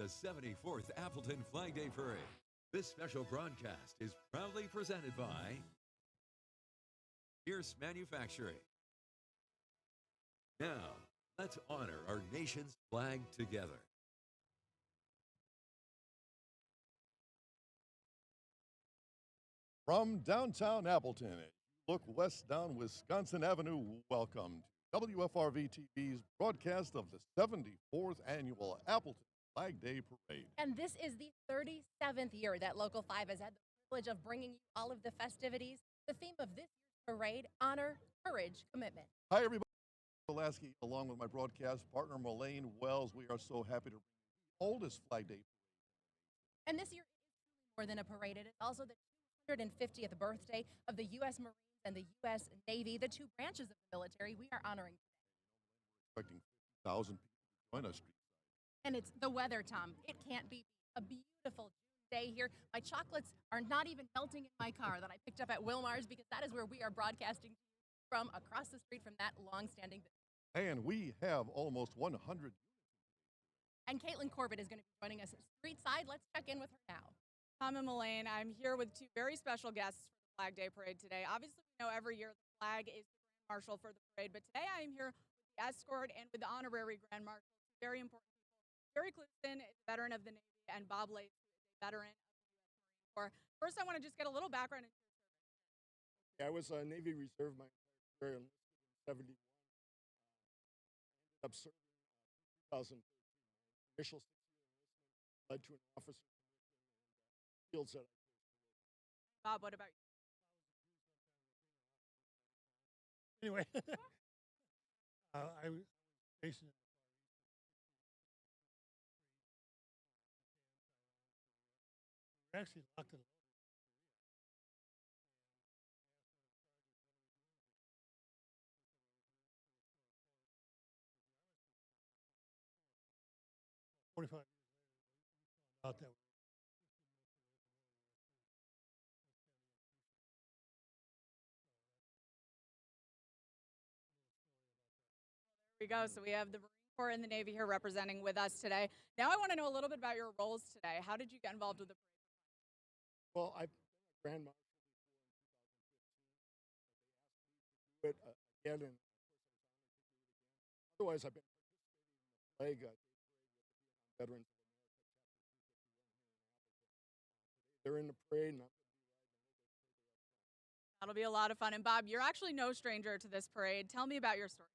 the 74th Appleton Flag Day Parade. This special broadcast is proudly presented by Pierce Manufacturing. Now, let's honor our nation's flag together. From downtown Appleton, look west down Wisconsin Avenue. Welcome to WFRV TV's broadcast of the 74th Annual Appleton Flag Day Parade. And this is the 37th year that Local 5 has had the privilege of bringing you all of the festivities. The theme of this year's parade, honor, courage, commitment. Hi, everybody. Pulaski, along with my broadcast partner, Melaine Wells. We are so happy to bring you the oldest Flag Day parade. And this year is more than a parade. It is also the 250th birthday of the U.S. Marines and the U.S. Navy, the two branches of the military we are honoring today. We're expecting 50,000 people to join us. And it's the weather, Tom. It can't be a beautiful June day here. My chocolates are not even melting in my car that I picked up at Wilmar's, because that is where we are broadcasting from, across the street from that long-standing business. And we have almost 100 units. And Caitlin Corbett is going to be joining us street side. Let's check in with her now. Tom and Melaine, I'm here with two very special guests for the Flag Day Parade today. Obviously, we know every year the flag is the Grand Marshal for the parade, but today I am here with the escort and with the honorary Grand Marshal, very important people. Jerry Clueston is a veteran of the Navy, and Bob Lace is a veteran of the U.S. Marine Corps. First, I want to just get a little background into your service. Yeah, I was a Navy Reserve my entire career, enlisted in 71. Ended up serving 2013. My initial 6-year enlistment led to an officer commission and fields that I chose to work. Bob, what about you? Anyway, I was stationed in the Far East. We were actually locked and loaded in Korea. And 45 years later, we found out that Here we go. So we have the Marine Corps and the Navy here representing with us today. Now I want to know a little bit about your roles today. How did you get involved with the parade? Well, I've been a Grand Marshal before in 2015, but they asked me to do it again, and of course I was honored to do it again. Otherwise, I've been participating in the Flag Day Parade with the Vietnam Veterans of America, Chapter 351 here in Appleton. Today they're in the parade, and I'm going to be riding a little bit further up front. That'll be a lot of fun. And Bob, you're actually no stranger to this parade. Tell me about your story.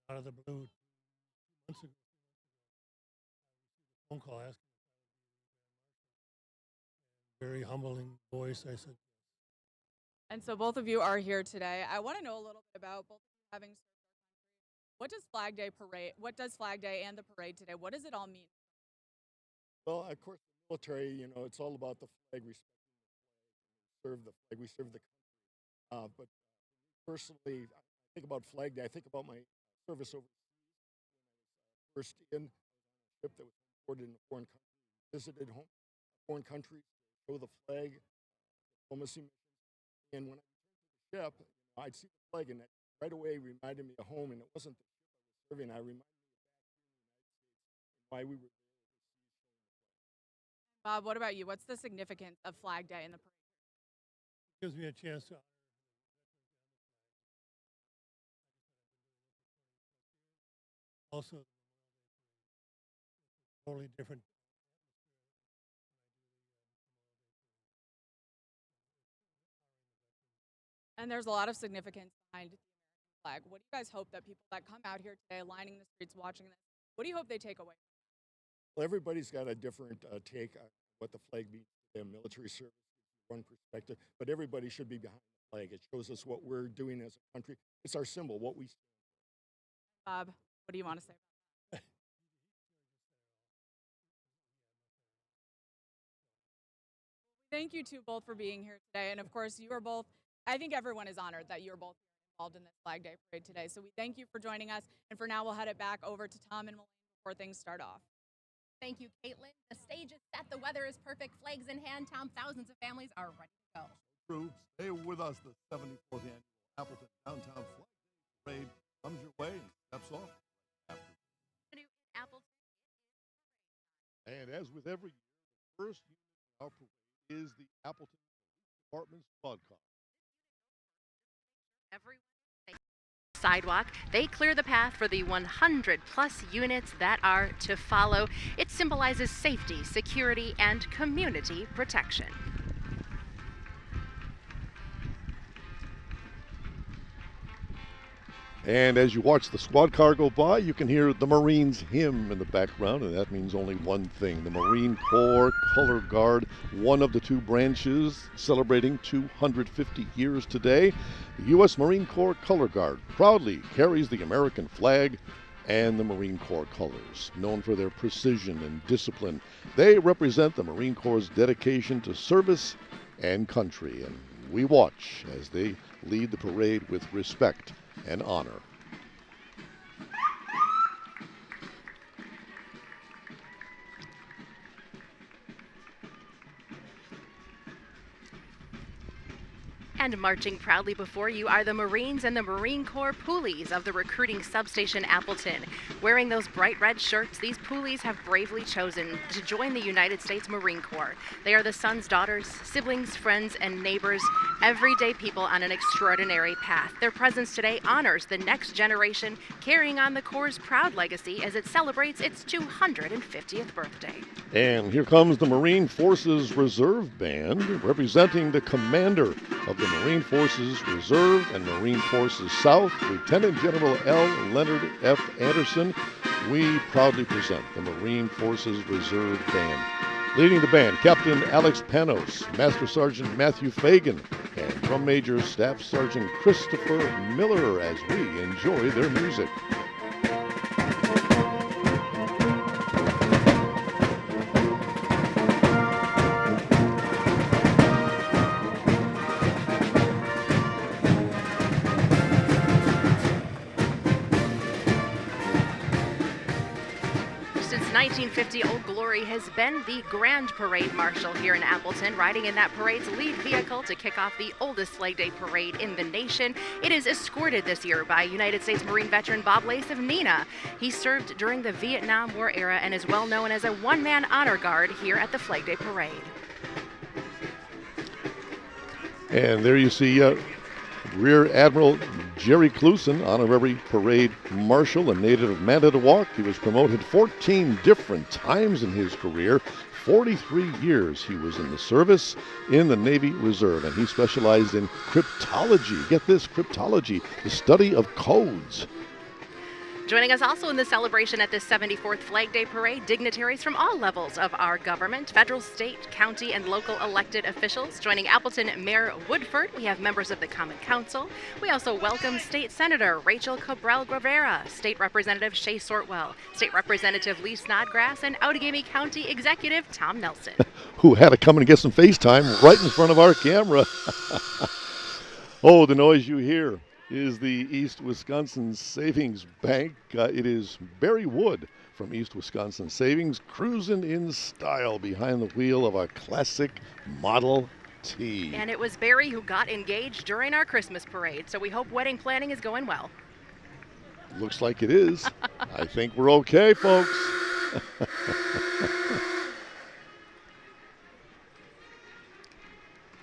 Out of the blue 2 months ago, 3 months ago, I received a phone call asking if I would be the Grand Marshal. And very humbling voice, I said yes. And so both of you are here today. I want to know a little bit about both of you having served our country. What does Flag Day parade? What does Flag Day and the parade today? What does it all mean? Well, of course, the military, you know, it's all about the flag, respecting the flag, and we serve the flag, we serve the country. But for me personally, I think about Flag Day, I think about my service overseas. When I was first in, I was on a ship that was homeported in a foreign country. We visited foreign countries to show the flag, diplomacy missions. And when I returned to the ship, you know, I'd see the flag, and that right away reminded me of home. And it wasn't the ship I was serving; I reminded me of back here in the United States and why we were there overseas showing the flag. Bob, what about you? What's the significance of Flag Day and the parade? It gives me a chance to honor the veterans and the flag. Like I said, I've been doing this for 20 plus years. Also, the Memorial Day parade. It's a totally different atmosphere when I do the Memorial Day parade. And there's a lot of significance behind the American flag. What do you guys hope that people that come out here today, lining the streets, watching this, what do you hope they take away? Well, everybody's got a different take on what the flag means to them. Military service gives you one perspective, but everybody should be behind the flag. It shows us what we're doing as a country. It's our symbol, what we stand for. Bob, what do you want to say about that? Thank you two both for being here today. And of course, you are both, I think everyone is honored that you're both involved in this Flag Day parade today. So we thank you for joining us. And for now, we'll head it back over to Tom and Melaine before things start off. Thank you, Caitlin. The stage is set. The weather is perfect. Flags in hand. Tom, thousands of families are ready to go. True. Stay with us. The 74th Annual Appleton Downtown Flag Day Parade comes your way and steps off after. And as with every year, the first unit in our parade is the Appleton Police Department's squad car. Sidewalk. They clear the path for the 100 plus units that are to follow. It symbolizes safety, security, and community protection. And as you watch the squad car go by, you can hear the Marines hymn in the background, and that means only one thing. The Marine Corps Color Guard, one of the two branches celebrating 250 years today. The U.S. Marine Corps Color Guard proudly carries the American flag and the Marine Corps colors. Known for their precision and discipline, they represent the Marine Corps' dedication to service and country. And we watch as they lead the parade with respect and honor. And marching proudly before you are the Marines and the Marine Corps Poolies of the recruiting substation Appleton. Wearing those bright red shirts, these Poolies have bravely chosen to join the United States Marine Corps. They are the sons, daughters, siblings, friends, and neighbors, everyday people on an extraordinary path. Their presence today honors the next generation, carrying on the Corps' proud legacy as it celebrates its 250th birthday. And here comes the Marine Forces Reserve Band, representing the commander of the Marine Forces Reserve and Marine Forces South, Lieutenant General L. Leonard F. Anderson. We proudly present the Marine Forces Reserve Band. Leading the band, Captain Alex Panos, Master Sergeant Matthew Fagan, and Drum Major Staff Sergeant Christopher Miller as we enjoy their music. Since 1950, Old Glory has been the Grand Parade Marshal here in Appleton, riding in that parade's lead vehicle to kick off the oldest Flag Day parade in the nation. It is escorted this year by United States Marine veteran Bob Lace of Neenah. He served during the Vietnam War era and is well known as a one-man honor guard here at the Flag Day Parade. And there you see Rear Admiral Jerry Clusen, honorary parade marshal, a native of Manitowoc. He was promoted 14 different times in his career. 43 years he was in the service in the Navy Reserve, and he specialized in cryptology. Get this, cryptology, the study of codes. Joining us also in the celebration at this 74th Flag Day Parade, dignitaries from all levels of our government, federal, state, county, and local elected officials. Joining Appleton Mayor Woodford, we have members of the Common Council. We also welcome State Senator Rachel Cabral-Guevara, State Representative Shay Sortwell, State Representative Lee Snodgrass, and Outagamie County Executive Tom Nelson. Who had to come and get some FaceTime right in front of our camera. Oh, the noise you hear is the East Wisconsin Savings Bank. It is Barry Wood from East Wisconsin Savings cruising in style behind the wheel of a classic Model T. And it was Barry who got engaged during our Christmas parade, so we hope wedding planning is going well. Looks like it is. I think we're okay, folks.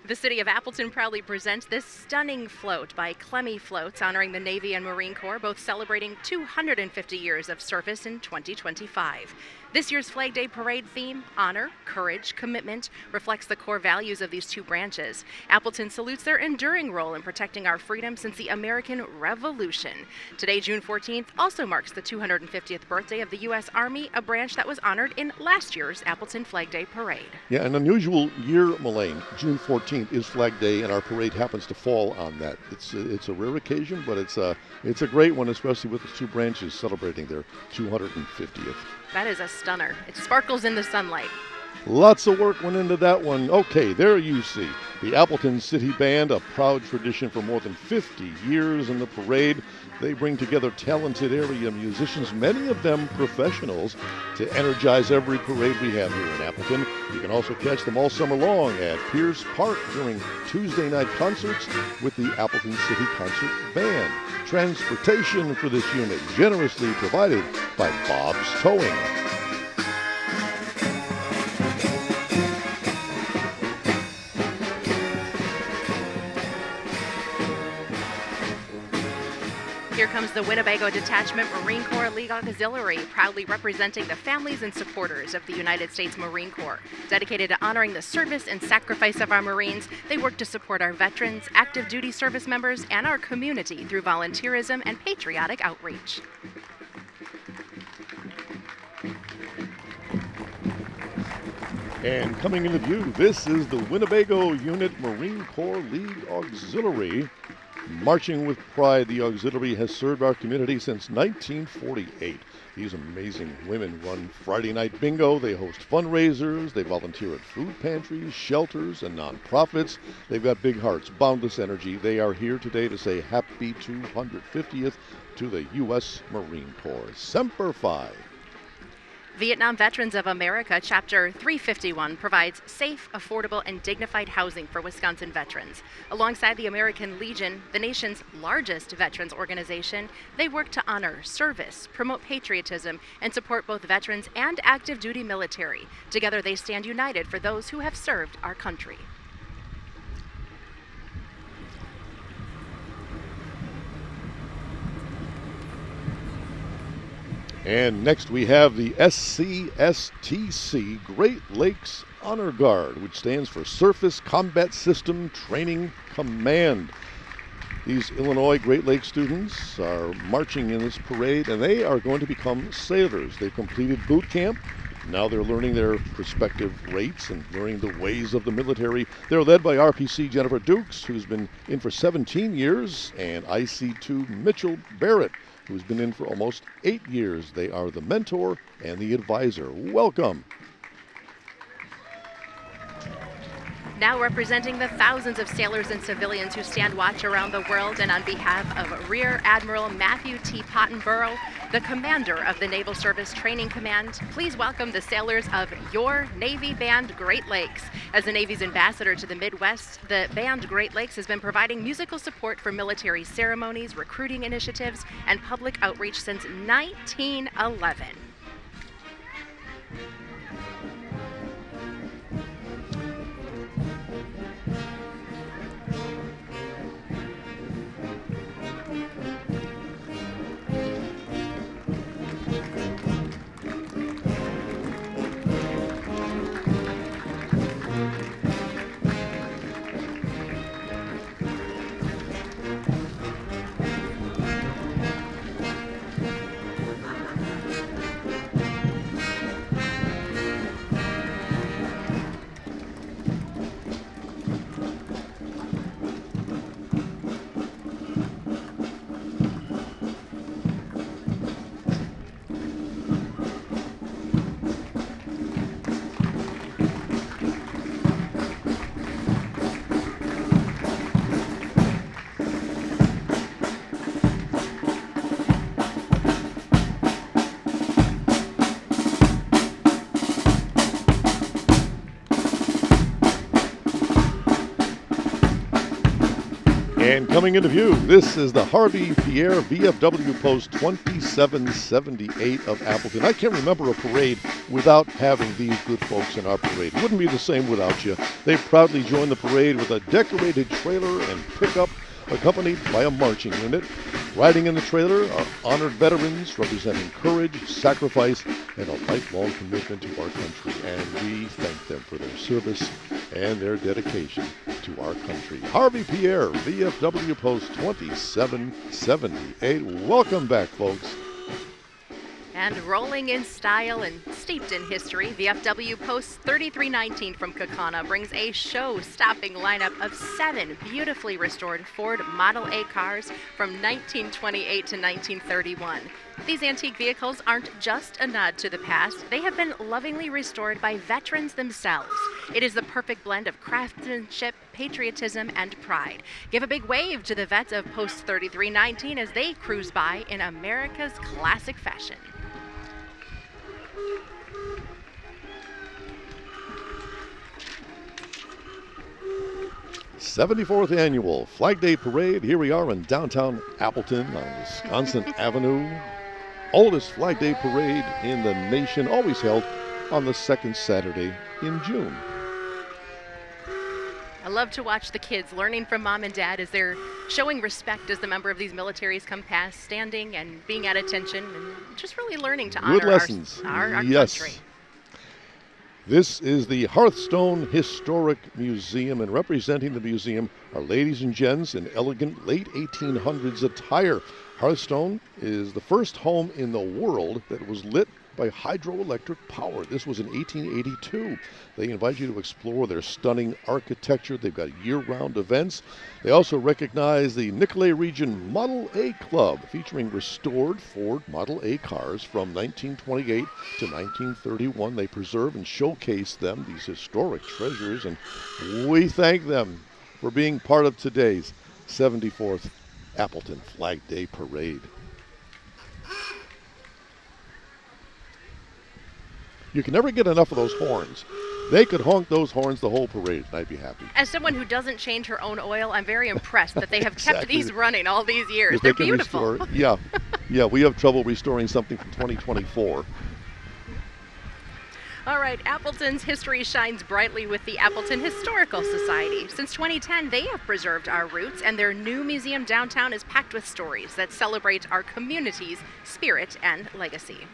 The City of Appleton proudly presents this stunning float by Clemmy Floats, honoring the Navy and Marine Corps, both celebrating 250 years of service in 2025. This year's Flag Day Parade theme, honor, courage, commitment, reflects the core values of these two branches. Appleton salutes their enduring role in protecting our freedom since the American Revolution. Today, June 14th, also marks the 250th birthday of the U.S. Army, a branch that was honored in last year's Appleton Flag Day Parade. Yeah, an unusual year, Melaine. June 14th is Flag Day, and our parade happens to fall on that. It's a rare occasion, but it's a great one, especially with the two branches celebrating their 250th. That is a stunner. It sparkles in the sunlight. Lots of work went into that one. Okay, there you see The Appleton City Band, a proud tradition for more than 50 years in the parade. They bring together talented area musicians, many of them professionals, to energize every parade we have here in Appleton. You can also catch them all summer long at Pierce Park during Tuesday night concerts with the Appleton City Concert Band. Transportation for this unit generously provided by Bob's Towing. Here comes the Winnebago Detachment Marine Corps League Auxiliary, proudly representing the families and supporters of the United States Marine Corps. Dedicated to honoring the service and sacrifice of our Marines, they work to support our veterans, active duty service members, and our community through volunteerism and patriotic outreach. And coming into view, this is the Winnebago Unit Marine Corps League Auxiliary. Marching with pride, the auxiliary has served our community since 1948. These amazing women run Friday night bingo, they host fundraisers, they volunteer at food pantries, shelters, and nonprofits. They've got big hearts, boundless energy. They are here today to say happy 250th to the U.S. Marine Corps. Semper Fi. Vietnam Veterans of America Chapter 351 provides safe, affordable, and dignified housing for Wisconsin veterans. Alongside the American Legion, the nation's largest veterans organization, they work to honor service, promote patriotism, and support both veterans and active duty military. Together they stand united for those who have served our country. And next we have the SCSTC Great Lakes Honor Guard, which stands for Surface Combat System Training Command. These Illinois Great Lakes students are marching in this parade, and they are going to become sailors. They completed boot camp. Now they're learning their respective rates and learning the ways of the military. They're led by RPC Jennifer Dukes, who's been in for 17 years, and IC2 Mitchell Barrett, who's been in for almost 8 years. They are the mentor and the advisor. Welcome. Now representing the thousands of sailors and civilians who stand watch around the world, and on behalf of Rear Admiral Matthew T. Pottenborough, the commander of the Naval Service Training Command, please welcome the sailors of your Navy Band Great Lakes. As the Navy's ambassador to the Midwest, the Band Great Lakes has been providing musical support for military ceremonies, recruiting initiatives, and public outreach since 1911. And coming into view, this is the Harvey Pierre VFW Post 2778 of Appleton. I can't remember a parade without having these good folks in our parade. Wouldn't be the same without you. They proudly join the parade with a decorated trailer and pickup, accompanied by a marching unit. Riding in the trailer are honored veterans representing courage, sacrifice, and a lifelong commitment to our country. And we thank them for their service and their dedication to our country. Harvey Pierre, VFW Post 2778. Welcome back, folks. And rolling in style and steeped in history, VFW Post 3319 from Kaukauna brings a show-stopping lineup of 7 beautifully restored Ford Model A cars from 1928 to 1931. These antique vehicles aren't just a nod to the past, they have been lovingly restored by veterans themselves. It is the perfect blend of craftsmanship, patriotism, and pride. Give a big wave to the vets of Post 3319 as they cruise by in America's classic fashion. '74th Annual Flag Day Parade. Here we are in downtown Appleton on Wisconsin Avenue. Oldest Flag Day Parade in the nation, always held on the second Saturday in June. I love to watch the kids learning from mom and dad as they're showing respect as the member of these militaries come past, standing and being at attention and just really learning to honor lessons. our Yes. country. This is the Hearthstone Historic Museum, and representing the museum are ladies and gents in elegant late 1800s attire. Hearthstone is the first home in the world that was lit by hydroelectric power. This was in 1882. They invite you to explore their stunning architecture. They've got year-round events. They also recognize the Nicolet Region Model A Club, featuring restored Ford Model A cars from 1928 to 1931. They preserve and showcase them, these historic treasures, and we thank them for being part of today's 74th Appleton Flag Day Parade. You can never get enough of those horns. They could honk those horns the whole parade, and I'd be happy. As someone who doesn't change her own oil, I'm very impressed that they have kept Exactly. these running all these years. If They're they can beautiful. restore, yeah, we have trouble restoring something from 2024. All right, Appleton's history shines brightly with the Appleton Historical Society. Since 2010, they have preserved our roots, and their new museum downtown is packed with stories that celebrate our community's spirit and legacy.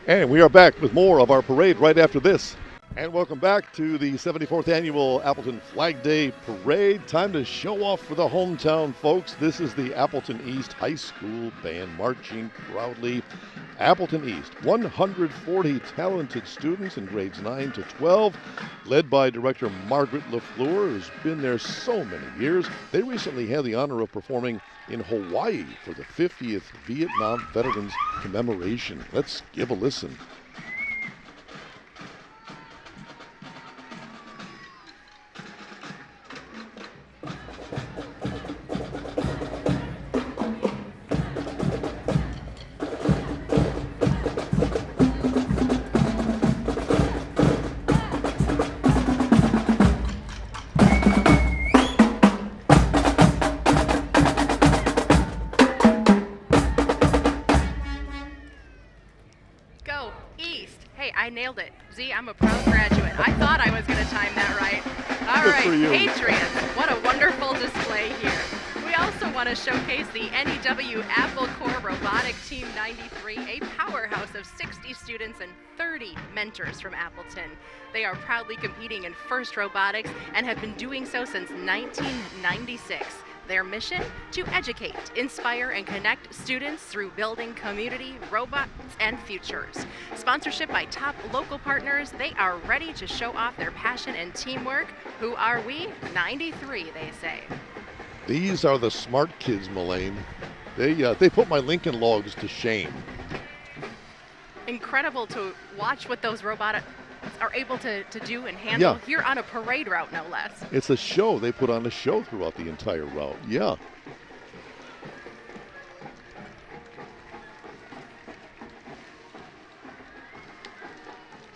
And we are back with more of our parade right after this. And welcome back to the 74th Annual Appleton Flag Day Parade. Time to show off for the hometown folks. This is the Appleton East High School Band marching proudly. Appleton East, 140 talented students in grades 9 to 12, led by director Margaret LaFleur, who's been there so many years. They recently had the honor of performing in Hawaii for the 50th Vietnam Veterans Commemoration. Let's give a listen. Go East. Hey, I nailed it. Z, I'm a proud graduate. I thought I was going to time that right. All Good right, for you. Patriots. What a wonderful display here. We also want to showcase the NEW Apple Corps Robotic Team 93, a powerhouse of 60 students and 30 mentors from Appleton. They are proudly competing in FIRST Robotics and have been doing so since 1996. Their mission? To educate, inspire, and connect students through building community, robots, and futures. Sponsorship by top local partners, they are ready to show off their passion and teamwork. Who are we? 93, they say. These are the smart kids, Melaine. They put my Lincoln logs to shame. Incredible to watch what those robots are able to do and handle here on a parade route, no less. It's a show. They put on a show throughout the entire route. Yeah.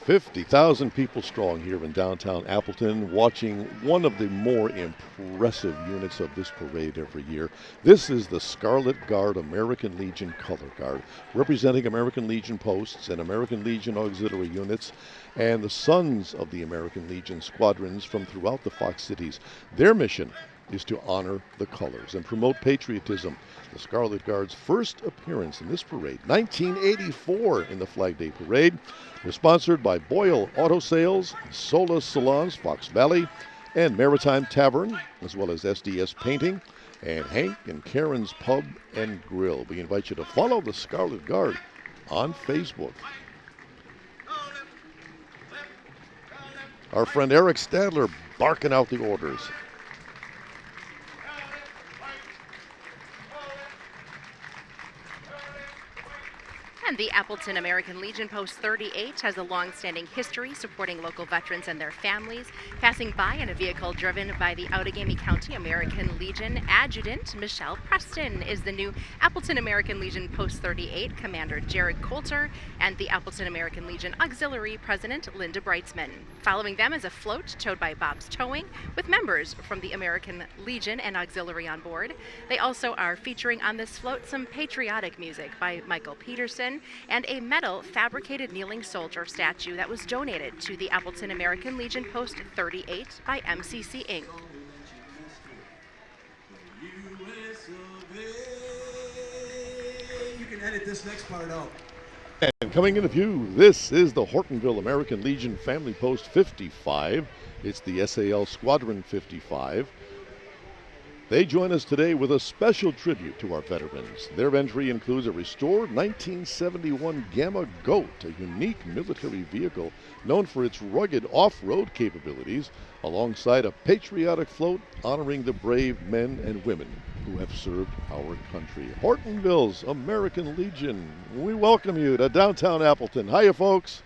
$50,000 people strong here in downtown Appleton, watching one of the more impressive units of this parade every year. This is the Scarlet Guard American Legion Color Guard, representing American Legion posts and American Legion auxiliary units, and the Sons of the American Legion squadrons from throughout the Fox cities. Their mission is to honor the colors and promote patriotism. The Scarlet Guard's first appearance in this parade, 1984 in the Flag Day Parade, was sponsored by Boyle Auto Sales, Sola Salons, Fox Valley, and Maritime Tavern, as well as SDS Painting, and Hank and Karen's Pub and Grill. We invite you to follow the Scarlet Guard on Facebook. Our friend Eric Stadler barking out the orders. And the Appleton American Legion Post 38 has a long-standing history supporting local veterans and their families. Passing by in a vehicle driven by the Outagamie County American Legion Adjutant Michelle Preston is the new Appleton American Legion Post 38 Commander Jared Coulter and the Appleton American Legion Auxiliary President Linda Breitzman. Following them is a float towed by Bob's Towing with members from the American Legion and Auxiliary on board. They also are featuring on this float some patriotic music by Michael Peterson and a metal fabricated kneeling soldier statue that was donated to the Appleton American Legion Post 38 by MCC Inc. You can edit this next part out. And coming into view, this is the Hortonville American Legion Family Post 55. It's the SAL Squadron 55. They join us today with a special tribute to our veterans. Their entry includes a restored 1971 Gamma Goat, a unique military vehicle known for its rugged off-road capabilities, alongside a patriotic float honoring the brave men and women who have served our country. Hortonville's American Legion, we welcome you to downtown Appleton. Hiya, folks.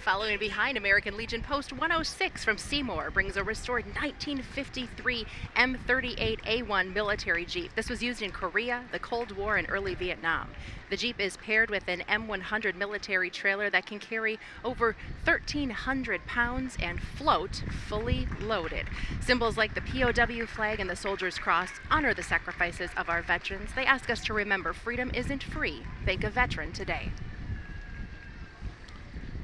Following behind, American Legion Post 106 from Seymour brings a restored 1953 M38A1 military Jeep. This was used in Korea, the Cold War, and early Vietnam. The Jeep is paired with an M100 military trailer that can carry over 1,300 pounds and float fully loaded. Symbols like the POW flag and the Soldier's Cross honor the sacrifices of our veterans. They ask us to remember freedom isn't free. Thank a veteran today.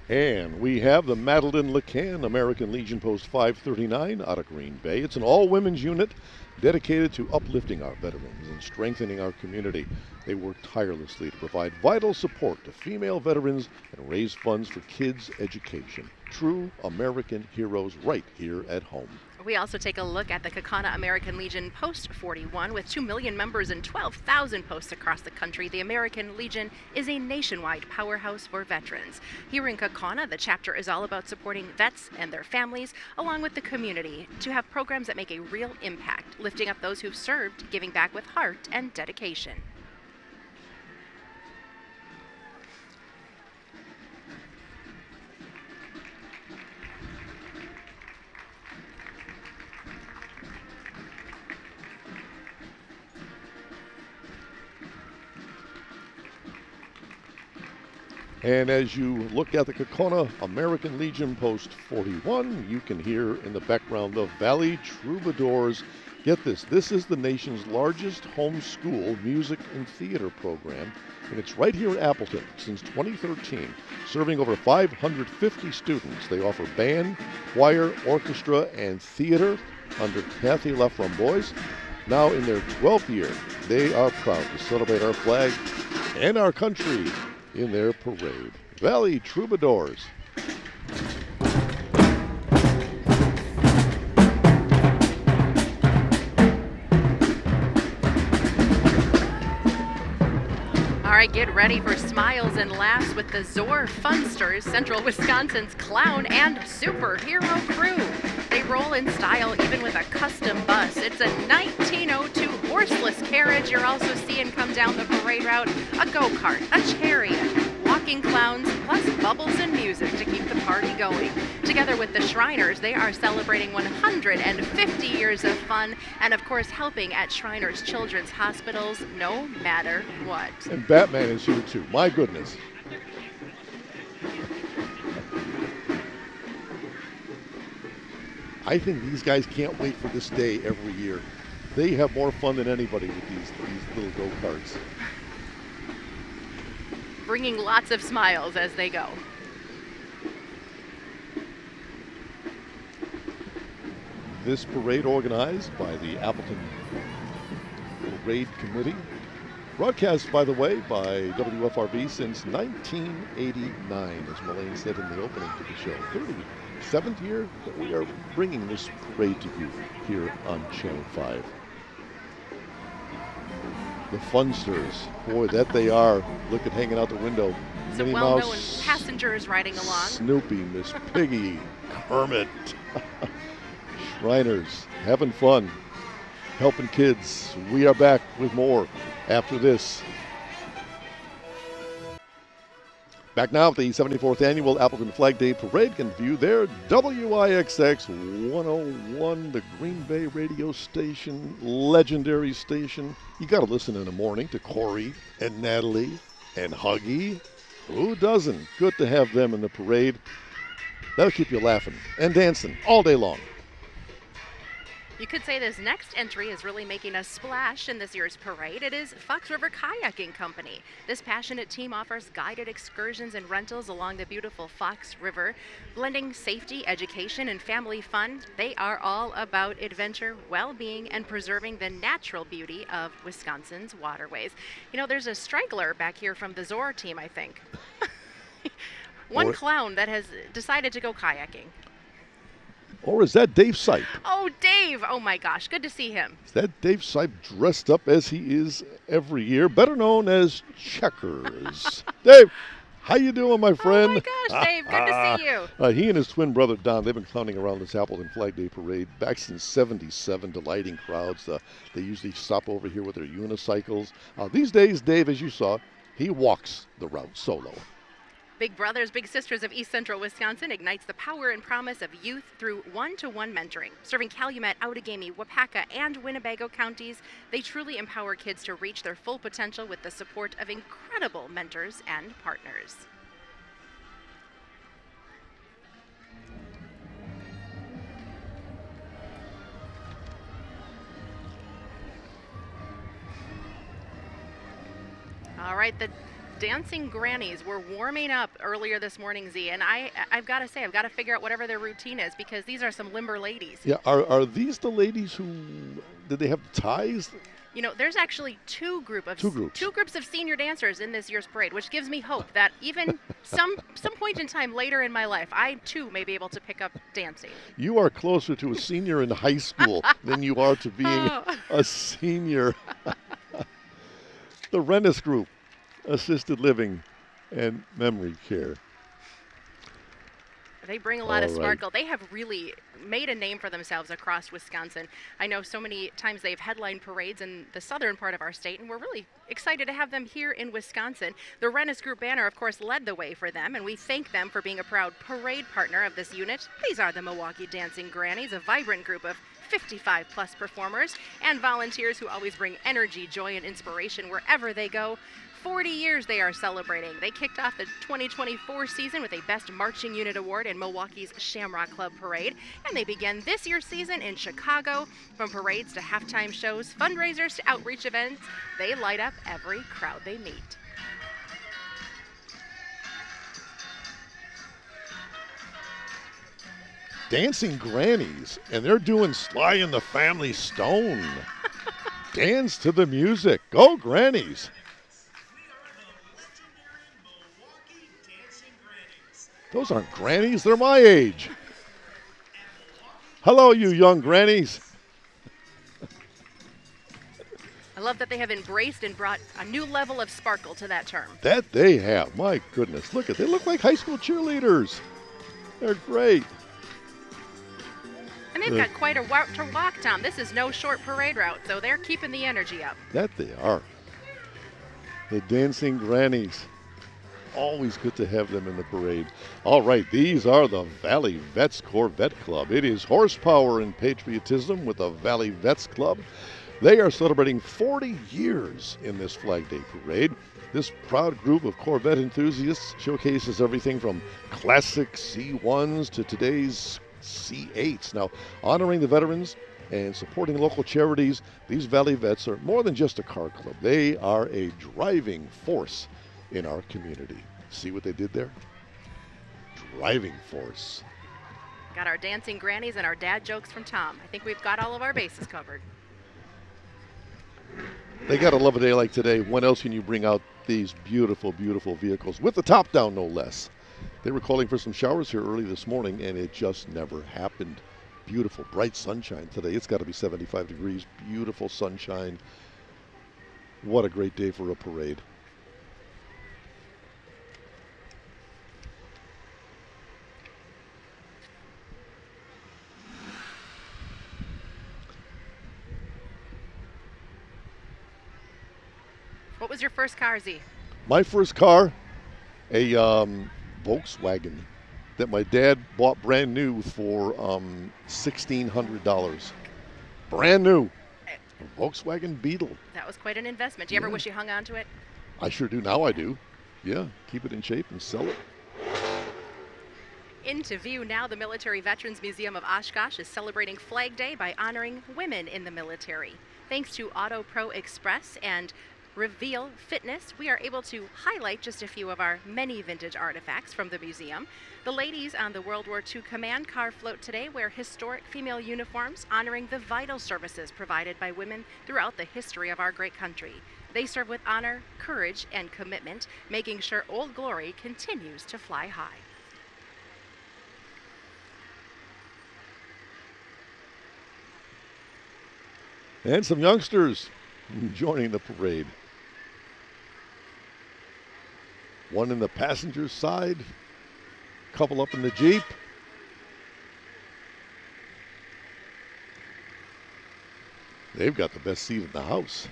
And we have the Madeline LeCan American Legion Post 539 out of Green Bay. It's an all-women's unit dedicated to uplifting our veterans and strengthening our community. They work tirelessly to provide vital support to female veterans and raise funds for kids' education. True American heroes right here at home. We also take a look at the Kaukauna American Legion Post 41. With 2 million members and 12,000 posts across the country, the American Legion is a nationwide powerhouse for veterans. Here in Kaukauna, the chapter is all about supporting vets and their families, along with the community, to have programs that make a real impact, lifting up those who've served, giving back with heart and dedication. And as you look at the Kaukauna American Legion Post 41, you can hear in the background the Valley Troubadours. Get this, this is the nation's largest homeschool music and theater program, and it's right here in Appleton since 2013, serving over 550 students. They offer band, choir, orchestra, and theater under Kathy LaFramboise. Now in their 12th year, they are proud to celebrate our flag and our country in their parade. Valley Troubadours. All right, get ready for smiles and laughs with the Zor Funsters, Central Wisconsin's clown and superhero crew. They roll in style even with a custom bus. It's a 1902 horseless carriage you're also seeing come down the parade route, a go-kart, a chariot, walking clowns, plus bubbles and music to keep the party going. Together with the Shriners, they are celebrating 150 years of fun and, of course, helping at Shriners Children's Hospitals no matter what. And Batman is here too. My goodness. I think these guys can't wait for this day every year. They have more fun than anybody with these little go-karts. Bringing lots of smiles as they go. This parade organized by the Appleton Parade Committee. Broadcast, by the way, by WFRV since 1989, as Mullane said in the opening to the show. 7th year that we are bringing this parade to you here on Channel 5. The Funsters, boy, that they are. Look at hanging out the window. Some Minnie well-known Mouse, passengers riding along. Snoopy, Miss Piggy, Kermit, Shriners, having fun, helping kids. We are back with more after this. Back now at the 74th Annual Appleton Flag Day Parade. Can view there WIXX 101, the Green Bay radio station, legendary station. You got to listen in the morning to Corey and Natalie and Huggy. Who doesn't? Good to have them in the parade. That'll keep you laughing and dancing all day long. You could say this next entry is really making a splash in this year's parade. It is Fox River Kayaking Company. This passionate team offers guided excursions and rentals along the beautiful Fox River, blending safety, education, and family fun. They are all about adventure, well-being, and preserving the natural beauty of Wisconsin's waterways. You know, there's a straggler back here from the Zor team, I think. One clown that has decided to go kayaking. Or is that Dave Sipe? Oh, Dave! Oh my gosh, good to see him. Is that Dave Sipe dressed up as he is every year, better known as Checkers? Dave, how you doing, my friend? Oh my gosh, Dave, good to see you. He and his twin brother Don, they've been clowning around this Appleton Flag Day Parade back since '77, delighting crowds. They usually stop over here with their unicycles. These days, Dave, as you saw, he walks the route solo. Big Brothers, Big Sisters of East Central Wisconsin ignites the power and promise of youth through one-to-one mentoring. Serving Calumet, Outagamie, Wapaka, and Winnebago counties, they truly empower kids to reach their full potential with the support of incredible mentors and partners. All right, the Dancing Grannies were warming up earlier this morning, Z, and I've got to say, I've got to figure out whatever their routine is because these are some limber ladies. Yeah, are these the ladies who, did they have ties? You know, there's actually two groups of senior dancers in this year's parade, which gives me hope that even some point in time later in my life, I too may be able to pick up dancing. You are closer to a senior in high school than you are to being a senior. The Rennis Group, assisted living and memory care. They bring a lot of sparkle. They have really made a name for themselves across Wisconsin. I know so many times they've headlined parades in the southern part of our state, and we're really excited to have them here in Wisconsin. The Rennis Group banner, of course, led the way for them, and we thank them for being a proud parade partner of this unit. These are the Milwaukee Dancing Grannies, a vibrant group of 55-plus performers and volunteers who always bring energy, joy, and inspiration wherever they go. 40 years they are celebrating. They kicked off the 2024 season with a Best Marching Unit Award in Milwaukee's Shamrock Club Parade, and they began this year's season in Chicago. From parades to halftime shows, fundraisers to outreach events, they light up every crowd they meet. Dancing Grannies, and they're doing Sly and the Family Stone. Dance to the music. Go Grannies. Those aren't grannies, they're my age. Hello, you young grannies. I love that they have embraced and brought a new level of sparkle to that term. That they have. My goodness, look at, they look like high school cheerleaders. They're great. And they've got quite a route to walk, Tom. This is no short parade route, so they're keeping the energy up. That they are. The Dancing Grannies. Always good to have them in the parade. All right, these are the Valley Vets Corvette Club. It is horsepower and patriotism with the Valley Vets Club. They are celebrating 40 years in this Flag Day Parade. This proud group of Corvette enthusiasts showcases everything from classic C1s to today's C8s. Now, honoring the veterans and supporting local charities, these Valley Vets are more than just a car club. They are a driving force in our community. See what they did there? Driving force. Got our dancing grannies and our dad jokes from Tom. I think we've got all of our bases covered. They got to love a day like today. When else can you bring out these beautiful, beautiful vehicles with the top down, no less? They were calling for some showers here early this morning, and it just never happened. Beautiful, bright sunshine today. It's got to be 75 degrees. Beautiful sunshine. What a great day for a parade. What was your first car, Z? My first car, a Volkswagen that my dad bought brand new for $1,600. Brand new. A Volkswagen Beetle. That was quite an investment. Do you ever wish you hung on to it? I sure do. Now I do. Yeah, keep it in shape and sell it. Into view now, the Military Veterans Museum of Oshkosh is celebrating Flag Day by honoring women in the military. Thanks to Auto Pro Express and Reveal Fitness, we are able to highlight just a few of our many vintage artifacts from the museum. The ladies on the World War II command car float today wear historic female uniforms honoring the vital services provided by women throughout the history of our great country. They serve with honor, courage, and commitment, making sure Old Glory continues to fly high. And some youngsters joining the parade. One in the passenger side, couple up in the Jeep. They've got the best seat in the house.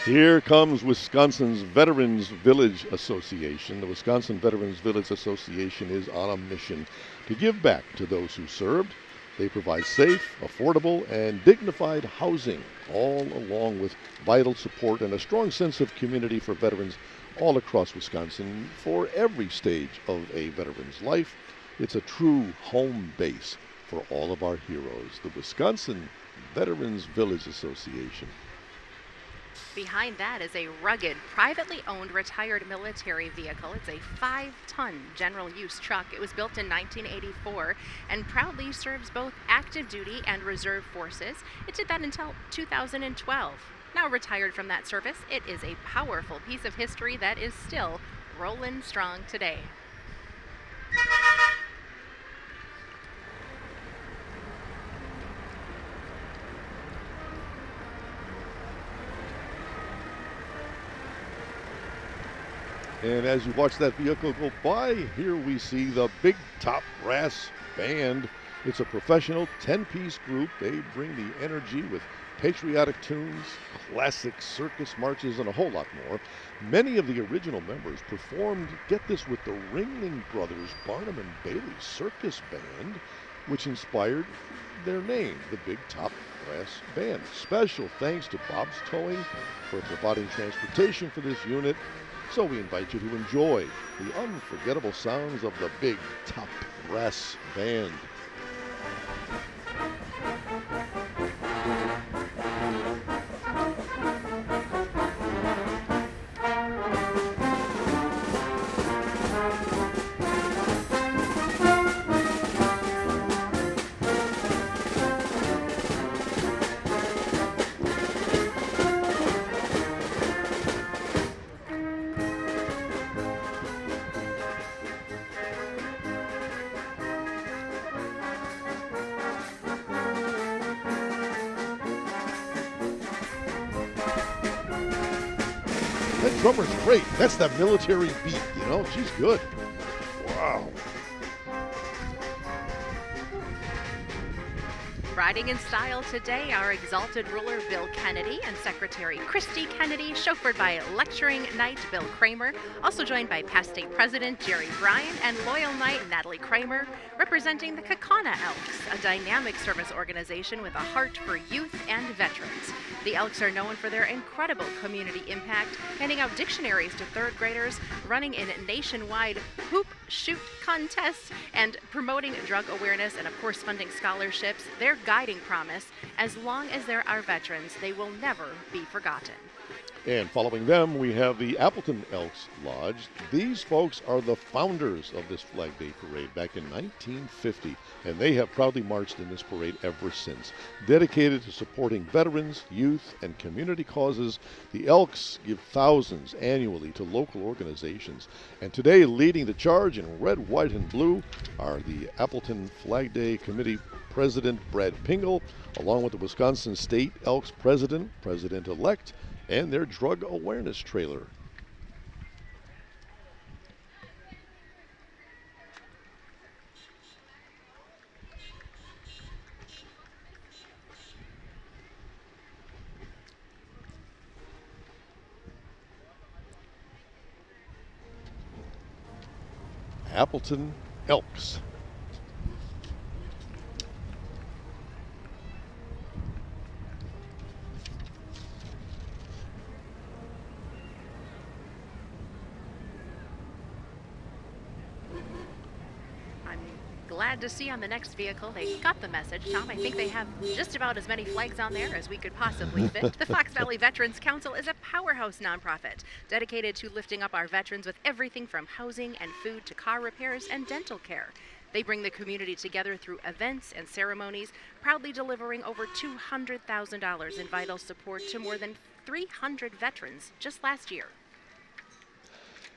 Here comes Wisconsin's Veterans Village Association. The Wisconsin Veterans Village Association is on a mission to give back to those who served. They provide safe, affordable, and dignified housing, all along with vital support and a strong sense of community for veterans all across Wisconsin for every stage of a veteran's life. It's a true home base for all of our heroes, the Wisconsin Veterans Village Association. Behind that is a rugged, privately owned retired military vehicle. It's a 5-ton general use truck. It was built in 1984 and proudly serves both active duty and reserve forces. It did that until 2012. Now retired from that service, it is a powerful piece of history that is still rolling strong today. And as you watch that vehicle go by, here we see the Big Top Brass Band. It's a professional 10-piece group. They bring the energy with patriotic tunes, classic circus marches, and a whole lot more. Many of the original members performed, get this, with the Ringling Brothers Barnum and Bailey Circus Band, which inspired their name, the Big Top Brass Band. Special thanks to Bob's Towing for providing transportation for this unit. So we invite you to enjoy the unforgettable sounds of the Big Top Brass Band. That drummer's great. That's that military beat, you know? She's good. Wow. Riding in style today, our exalted ruler Bill Kennedy and Secretary Christy Kennedy, chauffeured by lecturing knight Bill Kramer, also joined by past state president Jerry Bryan and loyal knight Natalie Kramer, representing the Kaukauna Elks, a dynamic service organization with a heart for youth and veterans. The Elks are known for their incredible community impact, handing out dictionaries to third graders, running in nationwide hoop shoot contests, and promoting drug awareness and, of course, funding scholarships. Their guiding promise: as long as there are veterans, they will never be forgotten. And following them, we have the Appleton Elks Lodge. These folks are the founders of this Flag Day Parade back in 1950, and they have proudly marched in this parade ever since. Dedicated to supporting veterans, youth, and community causes, the Elks give thousands annually to local organizations. And today, leading the charge in red, white, and blue are the Appleton Flag Day Committee President Brad Pingle, along with the Wisconsin State Elks President, President-elect, and their drug awareness trailer. Appleton Elks. Glad to see on the next vehicle they got the message, Tom. I think they have just about as many flags on there as we could possibly fit. The Fox Valley Veterans Council is a powerhouse nonprofit dedicated to lifting up our veterans with everything from housing and food to car repairs and dental care. They bring the community together through events and ceremonies, proudly delivering over $200,000 in vital support to more than 300 veterans just last year.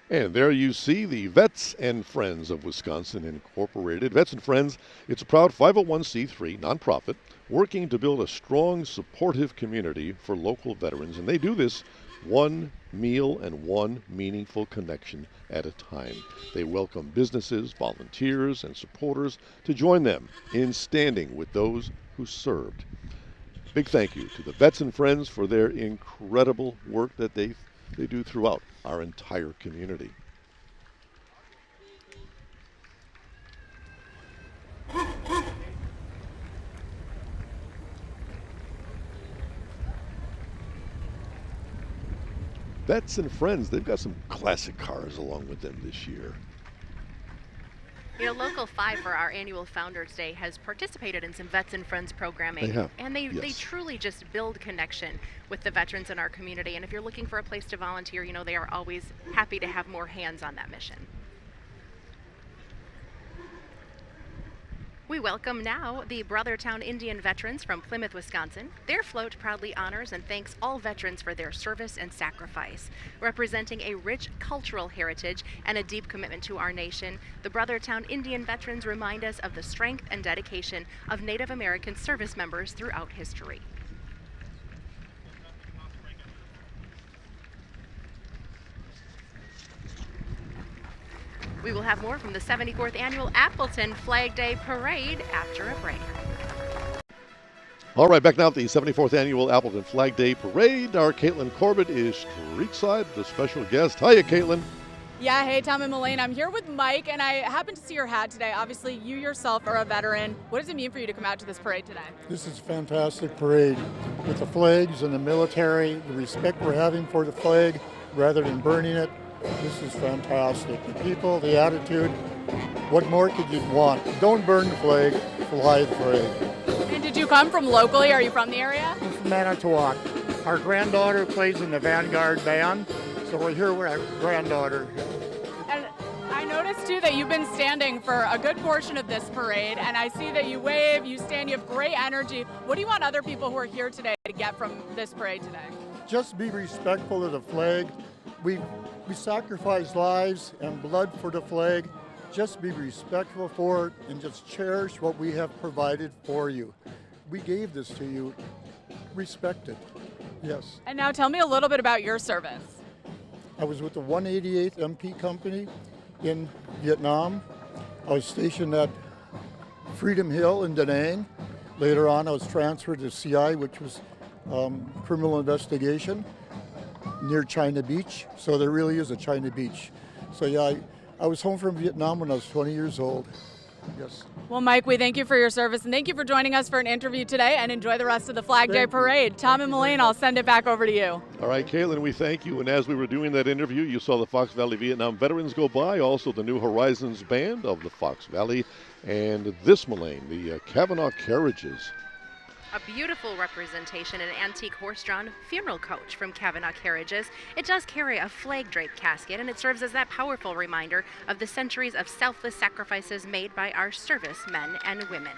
And there you see the Vets and Friends of Wisconsin Incorporated. Vets and Friends, it's a proud 501c3 nonprofit working to build a strong, supportive community for local veterans. And they do this one meal and one meaningful connection at a time. They welcome businesses, volunteers, and supporters to join them in standing with those who served. Big thank you to the Vets and Friends for their incredible work that they do throughout our entire community. Vets and Friends, they've got some classic cars along with them this year. You know, Local 5 for our annual Founders Day has participated in some Vets and Friends programming. They have. And they Yes. truly just build connection with the veterans in our community. And if you're looking for a place to volunteer, you know, they are always happy to have more hands on that mission. We welcome now the Brothertown Indian veterans from Plymouth, Wisconsin. Their float proudly honors and thanks all veterans for their service and sacrifice. Representing a rich cultural heritage and a deep commitment to our nation, the Brothertown Indian veterans remind us of the strength and dedication of Native American service members throughout history. We will have more from the 74th Annual Appleton Flag Day Parade after a break. All right, back now at the 74th Annual Appleton Flag Day Parade. Our Caitlin Corbett is streetside, the special guest. Hiya, Caitlin. Yeah, hey, Tom and Elaine. I'm here with Mike, and I happen to see your hat today. Obviously, you yourself are a veteran. What does it mean for you to come out to this parade today? This is a fantastic parade with the flags and the military, the respect we're having for the flag rather than burning it. This is fantastic. The people, the attitude, what more could you want? Don't burn the flag, fly the flag. And did you come from locally? Are you from the area? I'm from Manitowoc. Our granddaughter plays in the Vanguard band, so we're here with our granddaughter. And I noticed too that you've been standing for a good portion of this parade, and I see that you wave, you stand, you have great energy. What do you want other people who are here today to get from this parade today? Just be respectful of the flag. We sacrifice lives and blood for the flag. Just be respectful for it and just cherish what we have provided for you. We gave this to you. Respect it. Yes. And now tell me a little bit about your service. I was with the 188th MP Company in Vietnam. I was stationed at Freedom Hill in Da Nang. Later on, I was transferred to CI, which was criminal investigation, near China Beach. So there really is a China Beach. So yeah, I was home from Vietnam when I was 20 years old. Yes. Well, Mike, we thank you for your service, and thank you for joining us for an interview today, and enjoy the rest of the Flag Day Parade. Tom and Elaine, I'll send it back over to you. All right, Caitlin, we thank you. And as we were doing that interview, you saw the Fox Valley Vietnam veterans go by, also the New Horizons Band of the Fox Valley, and this, Mullane, the Kavanaugh Carriages. A beautiful representation, an antique horse-drawn funeral coach from Kavanaugh Carriages. It does carry a flag-draped casket, and it serves as that powerful reminder of the centuries of selfless sacrifices made by our service men and women.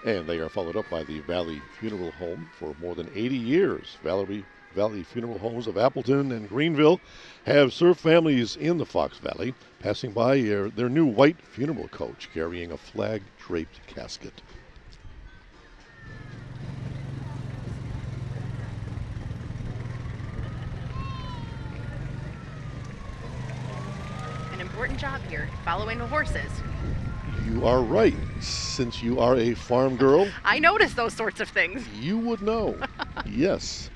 And they are followed up by the Valley Funeral Home for more than 80 years. Valley Funeral Homes of Appleton and Greenville have served families in the Fox Valley, passing by their new white funeral coach carrying a flag-draped casket. An important job here, following the horses. You are right. Since you are a farm girl, I notice those sorts of things. you would know. Yes.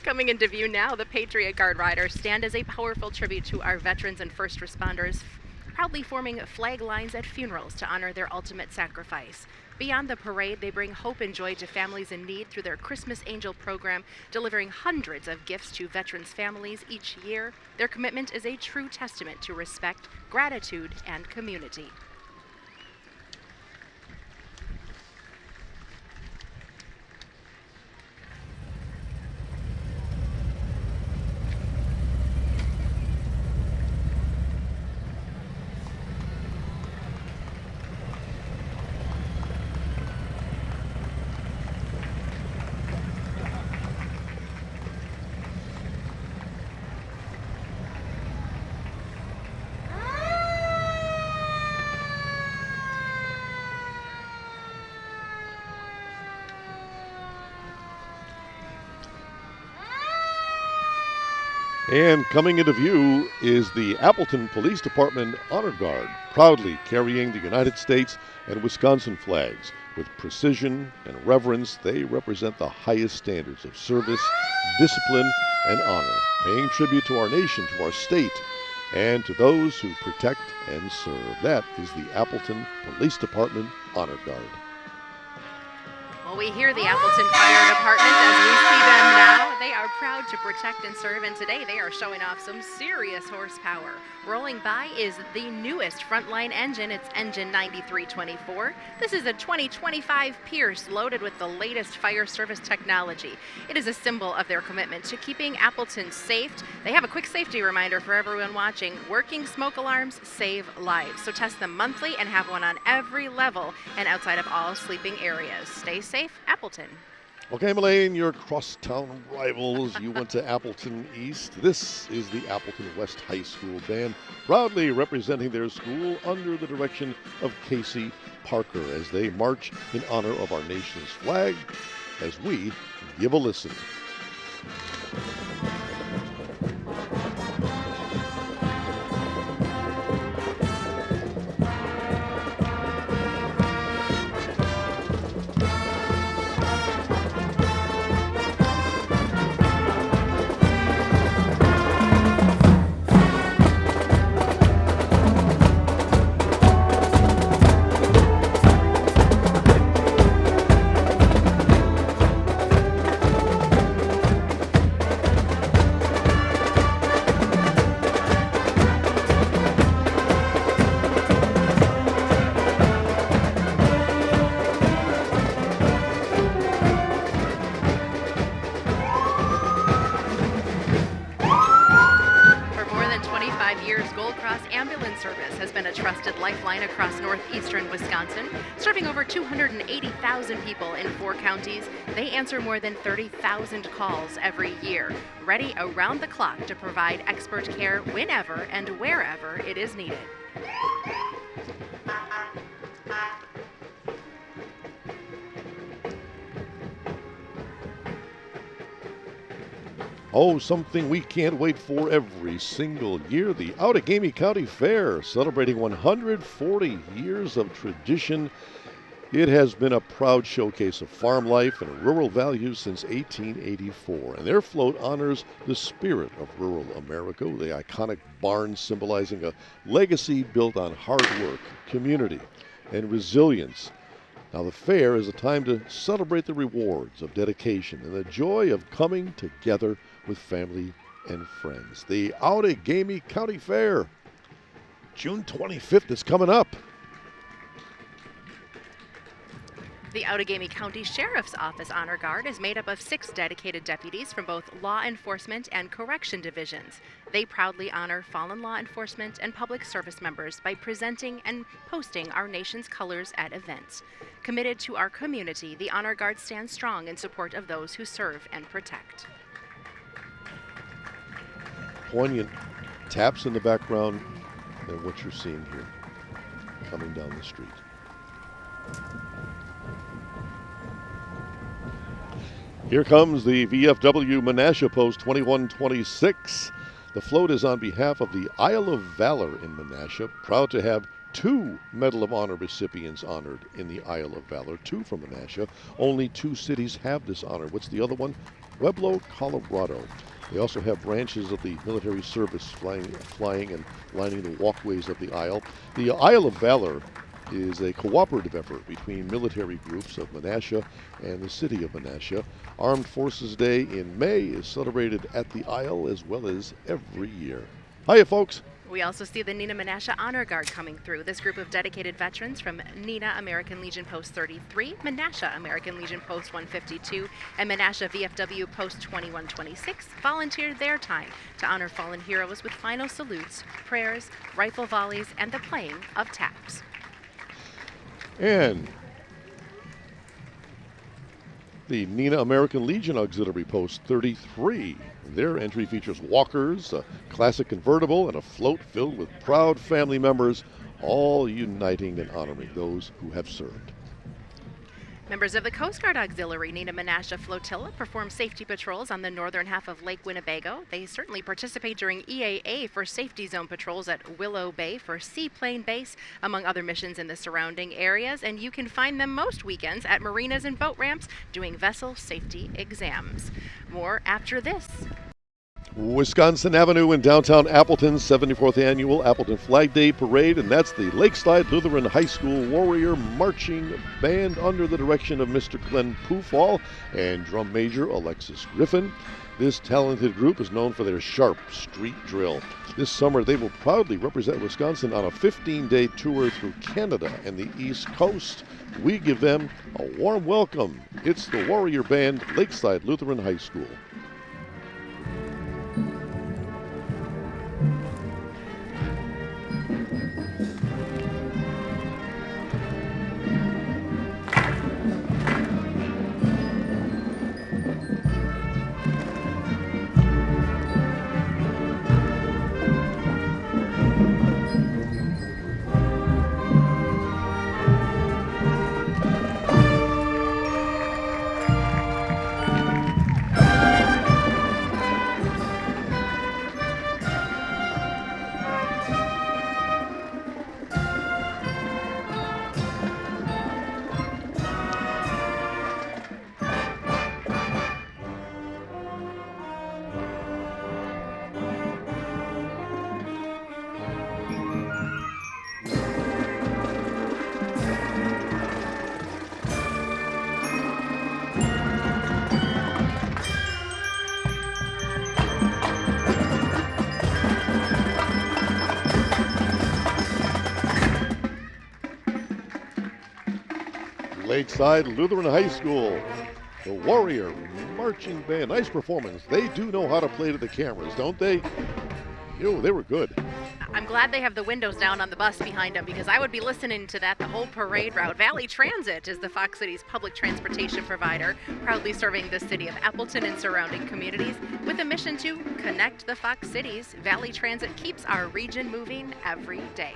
Coming into view now, the Patriot Guard riders stand as a powerful tribute to our veterans and first responders, proudly forming flag lines at funerals to honor their ultimate sacrifice. Beyond the parade, they bring hope and joy to families in need through their Christmas Angel program, delivering hundreds of gifts to veterans' families each year. Their commitment is a true testament to respect, gratitude, and community. And coming into view is the Appleton Police Department Honor Guard, proudly carrying the United States and Wisconsin flags. With precision and reverence, they represent the highest standards of service, discipline, and honor, paying tribute to our nation, to our state, and to those who protect and serve. That is the Appleton Police Department Honor Guard. Well, we hear the Appleton Fire Department as we see them now. They are proud to protect and serve, and today they are showing off some serious horsepower. Rolling by is the newest frontline engine. It's engine 9324. This is a 2025 Pierce loaded with the latest fire service technology. It is a symbol of their commitment to keeping Appleton safe. They have a quick safety reminder for everyone watching. Working smoke alarms save lives. So test them monthly and have one on every level and outside of all sleeping areas. Stay safe, Appleton. Okay, Melaine, your crosstown rivals. You went to Appleton East. This is the Appleton West High School band, proudly representing their school under the direction of Casey Parker as they march in honor of our nation's flag as we give a listen. Across northeastern Wisconsin, serving over 280,000 people in 4 counties. They answer more than 30,000 calls every year, ready around the clock to provide expert care whenever and wherever it is needed. Oh, something we can't wait for every single year, the Outagamie County Fair, celebrating 140 years of tradition. It has been a proud showcase of farm life and rural values since 1884, and their float honors the spirit of rural America, the iconic barn symbolizing a legacy built on hard work, community, and resilience. Now, the fair is a time to celebrate the rewards of dedication and the joy of coming together with family and friends. The Outagamie County Fair, June 25th is coming up. The Outagamie County Sheriff's Office Honor Guard is made up of 6 dedicated deputies from both law enforcement and correction divisions. They proudly honor fallen law enforcement and public service members by presenting and posting our nation's colors at events. Committed to our community, the Honor Guard stands strong in support of those who serve and protect. Poignant taps in the background and what you're seeing here coming down the street. Here comes the VFW Menasha Post 2126. The float is on behalf of the Isle of Valor in Menasha, proud to have 2 Medal of Honor recipients honored in the Isle of Valor, 2 from Menasha. Only 2 cities have this honor. What's the other one? Pueblo, Colorado. They also have branches of the military service flying and lining the walkways of the Isle. The Isle of Valor is a cooperative effort between military groups of Menasha and the city of Menasha. Armed Forces Day in May is celebrated at the Isle as well as every year. Hiya, folks. We also see the Neenah Menasha Honor Guard coming through. This group of dedicated veterans from Neenah American Legion Post 33, Menasha American Legion Post 152, and Menasha VFW Post 2126 volunteered their time to honor fallen heroes with final salutes, prayers, rifle volleys, and the playing of taps. And the Neenah American Legion Auxiliary Post 33. Their entry features walkers, a classic convertible, and a float filled with proud family members, all uniting and honoring those who have served. Members of the Coast Guard Auxiliary Neenah Menasha Flotilla perform safety patrols on the northern half of Lake Winnebago. They certainly participate during EAA for safety zone patrols at Willow Bay for Seaplane Base, among other missions in the surrounding areas, and you can find them most weekends at marinas and boat ramps doing vessel safety exams. More after this. Wisconsin Avenue in downtown Appleton's 74th Annual Appleton Flag Day Parade, and that's the Lakeside Lutheran High School Warrior Marching Band under the direction of Mr. Glenn Poofall and drum major Alexis Griffin. This talented group is known for their sharp street drill. This summer, they will proudly represent Wisconsin on a 15-day tour through Canada and the East Coast. We give them a warm welcome. It's the Warrior Band, Lakeside Lutheran High School. Lakeside Lutheran High School, the Warrior Marching Band. Nice performance. They do know how to play to the cameras, don't they? Yo, they were good. I'm glad they have the windows down on the bus behind them, because I would be listening to that the whole parade route. Valley Transit is the Fox City's public transportation provider, proudly serving the city of Appleton and surrounding communities with a mission to connect the Fox Cities. Valley Transit keeps our region moving every day.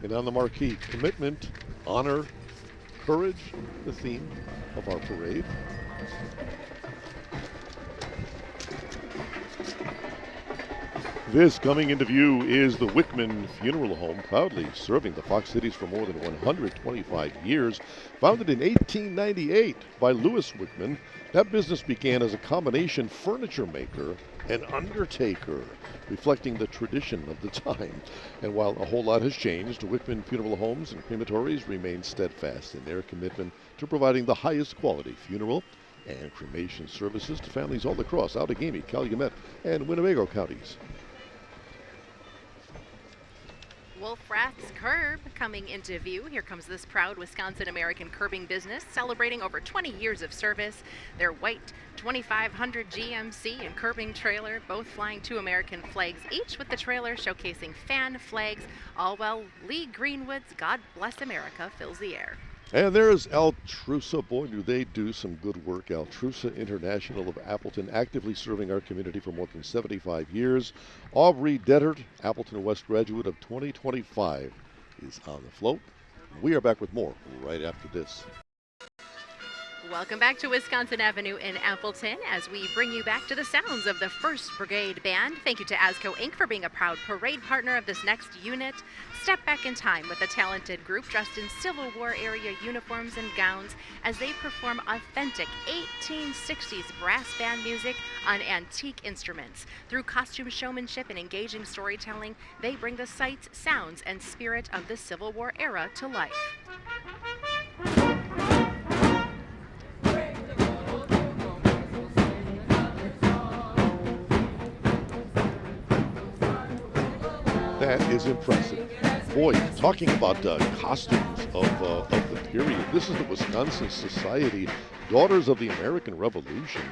And on the marquee, commitment, honor, courage, the theme of our parade. This coming into view is the Wickman Funeral Home, proudly serving the Fox Cities for more than 125 years. Founded in 1898 by Louis Wickman, that business began as a combination furniture maker and undertaker, reflecting the tradition of the time. And while a whole lot has changed, Wickman Funeral Homes and Crematories remain steadfast in their commitment to providing the highest quality funeral and cremation services to families all across Outagamie, Calumet, and Winnebago counties. Wolfrath's Curb coming into view. Here comes this proud Wisconsin-American curbing business celebrating over 20 years of service. Their white 2500 GMC and curbing trailer, both flying 2 American flags each, with the trailer showcasing fan flags, all while Lee Greenwood's God Bless America fills the air. And there's Altrusa. Boy, do they do some good work. Altrusa International of Appleton, actively serving our community for more than 75 years. Aubrey Dettert, Appleton West graduate of 2025, is on the float. We are back with more right after this. Welcome back to Wisconsin Avenue in Appleton as we bring you back to the sounds of the 1st Brigade Band. Thank you to ASCO Inc. for being a proud parade partner of this next unit. Step back in time with a talented group dressed in Civil War area uniforms and gowns as they perform authentic 1860s brass band music on antique instruments. Through costume showmanship and engaging storytelling, they bring the sights, sounds, and spirit of the Civil War era to life. That is impressive. Boy, talking about costumes of the period, this is the Wisconsin Society, Daughters of the American Revolution.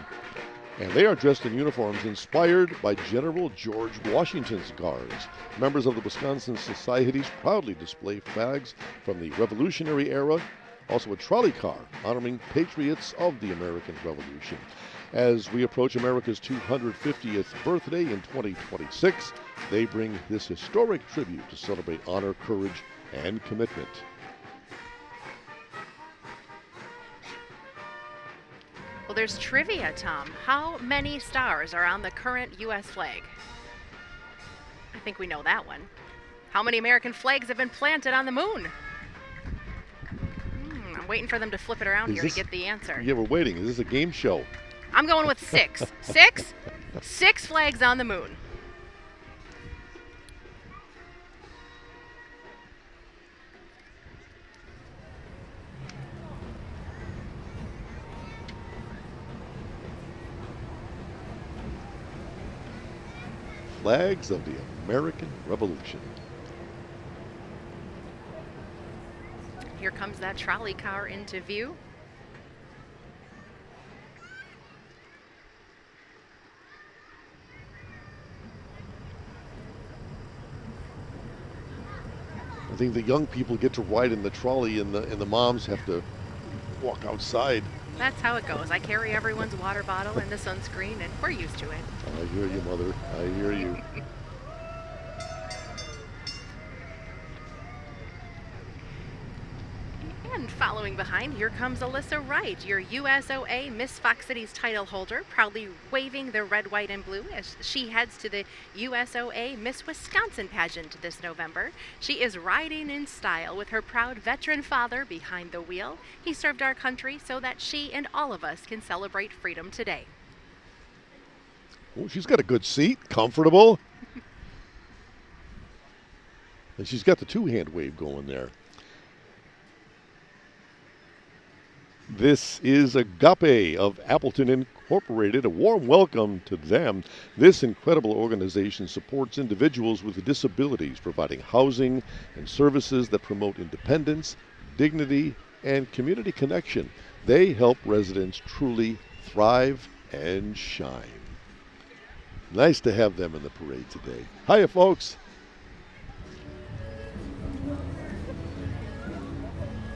And they are dressed in uniforms inspired by General George Washington's guards. Members of the Wisconsin Societies proudly display flags from the Revolutionary era, also a trolley car honoring patriots of the American Revolution. As we approach America's 250th birthday in 2026, they bring this historic tribute to celebrate honor, courage, and commitment. Well, there's trivia, Tom. How many stars are on the current U.S. flag? I think we know that one. How many American flags have been planted on the moon? I'm waiting for them to flip it around here to get the answer. Yeah, we're waiting. Is this a game show? I'm going with 6. 6? 6 flags on the moon. Flags of the American Revolution. Here comes that trolley car into view. I think the young people get to ride in the trolley, and the moms have to walk outside. That's how it goes. I carry everyone's water bottle and the sunscreen, and we're used to it. I hear you, Mother. I hear you. And following behind, here comes Alyssa Wright, your USOA Miss Fox Cities title holder, proudly waving the red, white, and blue as she heads to the USOA Miss Wisconsin pageant this November. She is riding in style with her proud veteran father behind the wheel. He served our country so that she and all of us can celebrate freedom today. Oh, she's got a good seat, comfortable. And she's got the two-hand wave going there. This is Agape of Appleton Incorporated. A warm welcome to them. This incredible organization supports individuals with disabilities, providing housing and services that promote independence, dignity, and community connection. They help residents truly thrive and shine. Nice to have them in the parade today. Hiya, folks.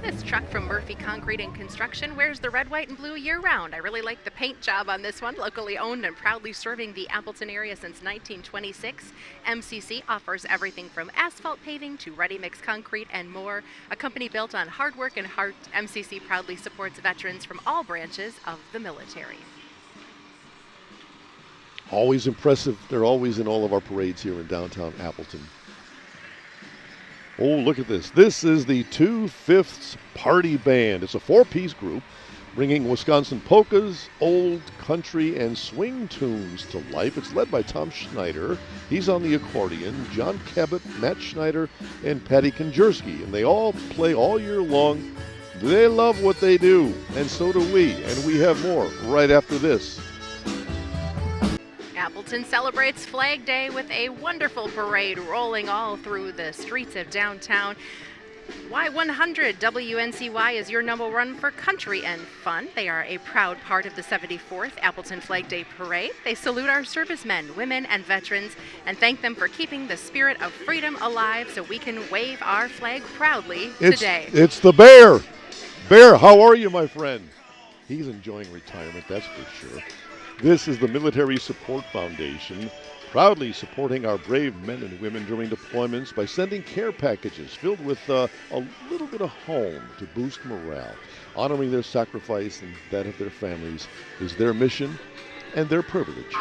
This truck from Murphy Concrete and Construction wears the red, white, and blue year-round. I really like the paint job on this one. Locally owned and proudly serving the Appleton area since 1926, MCC offers everything from asphalt paving to ready-mix concrete and more. A company built on hard work and heart, MCC proudly supports veterans from all branches of the military. Always impressive. They're always in all of our parades here in downtown Appleton. Oh, look at this. This is the 2/5 Party Band. It's a 4-piece group bringing Wisconsin polkas, old country, and swing tunes to life. It's led by Tom Schneider. He's on the accordion. John Cabot, Matt Schneider, and Patty Konjerski. And they all play all year long. They love what they do, and so do we. And we have more right after this. Appleton celebrates Flag Day with a wonderful parade rolling all through the streets of downtown. Y100 WNCY is your number one for country and fun. They are a proud part of the 74th Appleton Flag Day Parade. They salute our servicemen, women, and veterans and thank them for keeping the spirit of freedom alive so we can wave our flag proudly today. It's the Bear. Bear, how are you, my friend? He's enjoying retirement, that's for sure. This is the Military Support Foundation, proudly supporting our brave men and women during deployments by sending care packages filled with a little bit of home to boost morale. Honoring their sacrifice and that of their families is their mission and their privilege.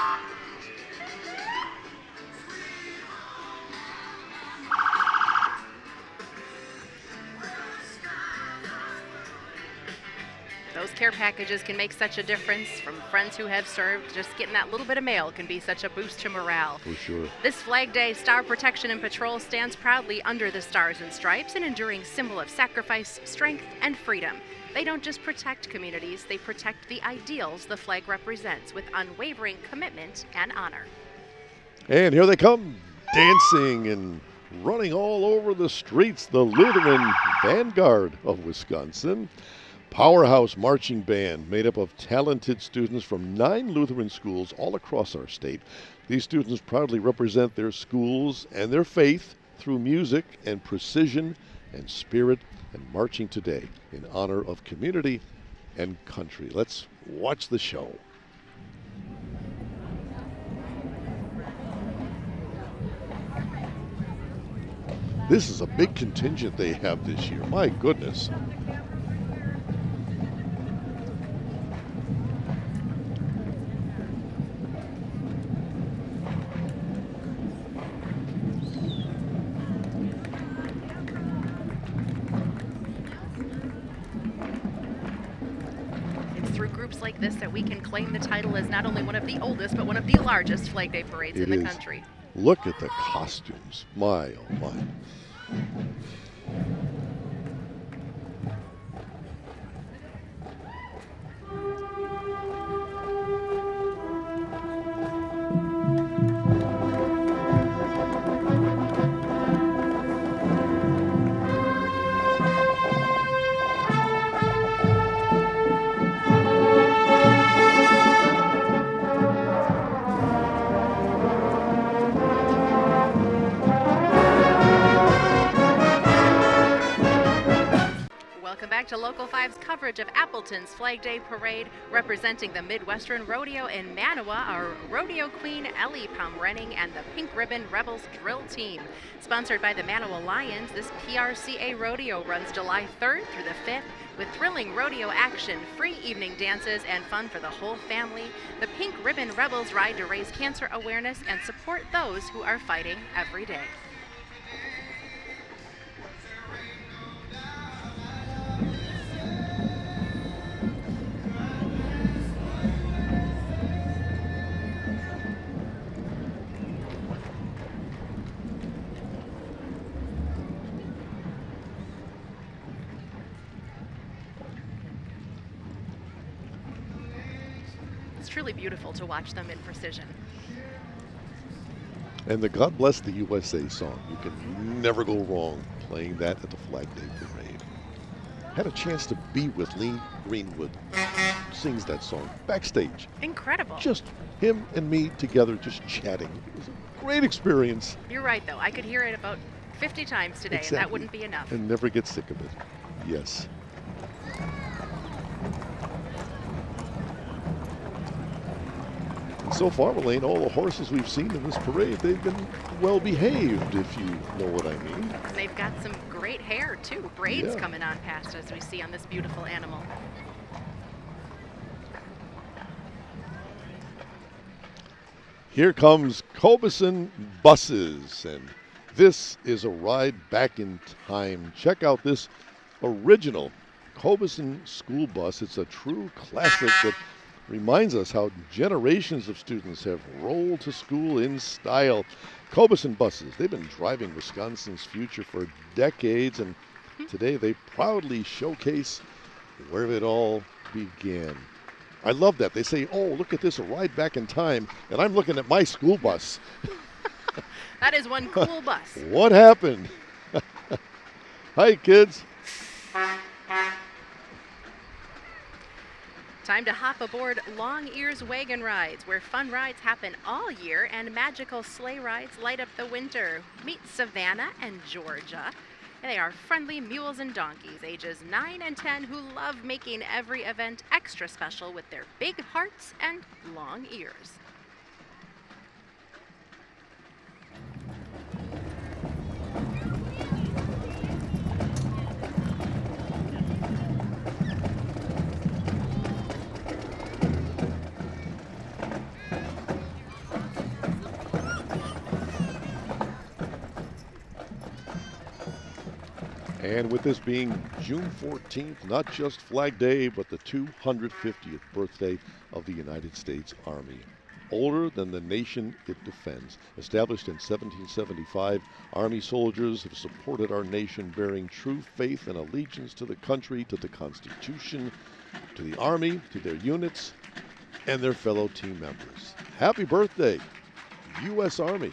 Those care packages can make such a difference. From friends who have served, just getting that little bit of mail can be such a boost to morale. For sure. This Flag Day, Star Protection and Patrol stands proudly under the Stars and Stripes, an enduring symbol of sacrifice, strength, and freedom. They don't just protect communities, they protect the ideals the flag represents with unwavering commitment and honor. And here they come, dancing and running all over the streets, the Lutheran Vanguard of Wisconsin. Powerhouse marching band made up of talented students from 9 Lutheran schools all across our state. These students proudly represent their schools and their faith through music and precision and spirit and marching today in honor of community and country. Let's watch the show. This is a big contingent they have this year. My goodness. Like this that we can claim the title as not only one of the oldest but one of the largest Flag Day parades in the country. Look at the costumes. My, oh my. To Local 5's coverage of Appleton's Flag Day Parade, representing the Midwestern Rodeo in Manawa, our rodeo queen Ellie Pomrenning and the Pink Ribbon Rebels drill team. Sponsored by the Manawa Lions, this PRCA rodeo runs July 3rd through the 5th with thrilling rodeo action, free evening dances, and fun for the whole family. The Pink Ribbon Rebels ride to raise cancer awareness and support those who are fighting every day. It's truly beautiful to watch them in precision. And the God Bless the USA song. You can never go wrong playing that at the Flag Day Parade. Had a chance to be with Lee Greenwood. Sings that song backstage. Incredible. Just him and me together just chatting. It was a great experience. You're right, though. I could hear it about 50 times today, Exactly. and that wouldn't be enough. And never get sick of it. Yes. And so far, Elaine, all the horses we've seen in this parade, they've been well behaved, if you know what I mean. They've got some great hair, too. Braids coming on past as we see on this beautiful animal. Here comes Cobeson Buses, and this is a ride back in time. Check out this original Cobeson school bus. It's a true classic that reminds us how generations of students have rolled to school in style. Cobeson buses, they've been driving Wisconsin's future for decades, and today they proudly showcase where it all began. I love that. They say, oh, look at this, a ride back in time, and I'm looking at my school bus. That is one cool bus. What happened? Hi, kids. Time to hop aboard Long Ears Wagon Rides, where fun rides happen all year and magical sleigh rides light up the winter. Meet Savannah and Georgia. They are friendly mules and donkeys, ages 9 and 10, who love making every event extra special with their big hearts and long ears. And with this being June 14th, not just Flag Day, but the 250th birthday of the United States Army. Older than the nation it defends. Established in 1775, Army soldiers have supported our nation, bearing true faith and allegiance to the country, to the Constitution, to the Army, to their units, and their fellow team members. Happy birthday, U.S. Army.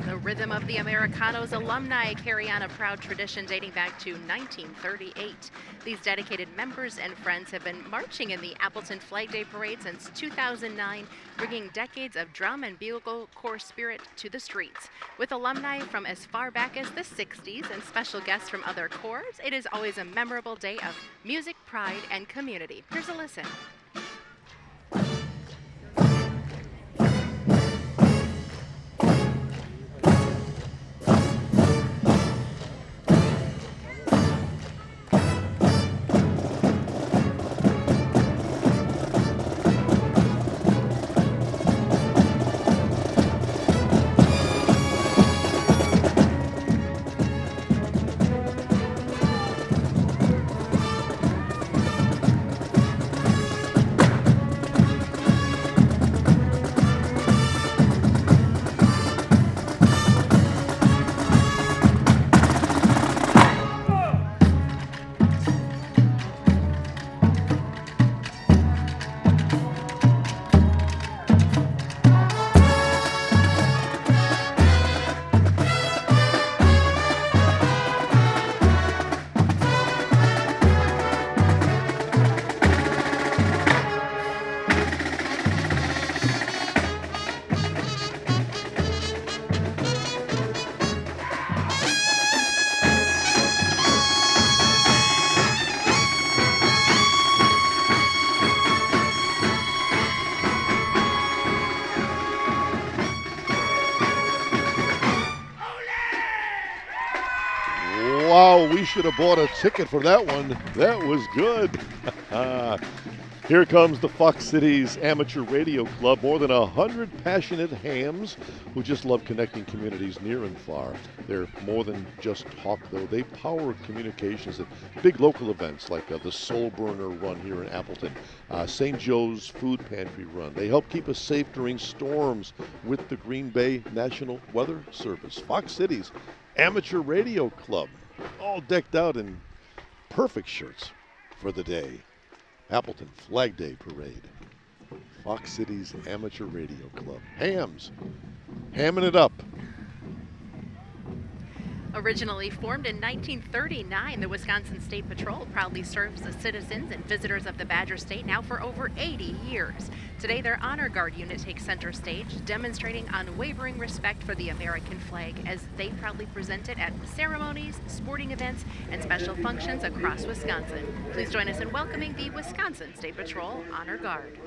The rhythm of the Americano's alumni carry on a proud tradition dating back to 1938. These dedicated members and friends have been marching in the Appleton Flag Day Parade since 2009, bringing decades of drum and bugle corps spirit to the streets. With alumni from as far back as the 60s and special guests from other corps, it is always a memorable day of music, pride, and community. Here's a listen. Wow, we should have bought a ticket for that one. That was good. Here comes the Fox Cities Amateur Radio Club. More than 100 passionate hams who just love connecting communities near and far. They're more than just talk, though. They power communications at big local events like the Soul Burner Run here in Appleton, St. Joe's Food Pantry Run. They help keep us safe during storms with the Green Bay National Weather Service. Fox Cities Amateur Radio Club, all decked out in perfect shirts for the day. Appleton Flag Day Parade. Fox Cities Amateur Radio Club. Hams, hamming it up. Originally formed in 1939, the Wisconsin State Patrol proudly serves the citizens and visitors of the Badger State now for over 80 years. Today, their Honor Guard unit takes center stage, demonstrating unwavering respect for the American flag as they proudly present it at ceremonies, sporting events, and special functions across Wisconsin. Please join us in welcoming the Wisconsin State Patrol Honor Guard.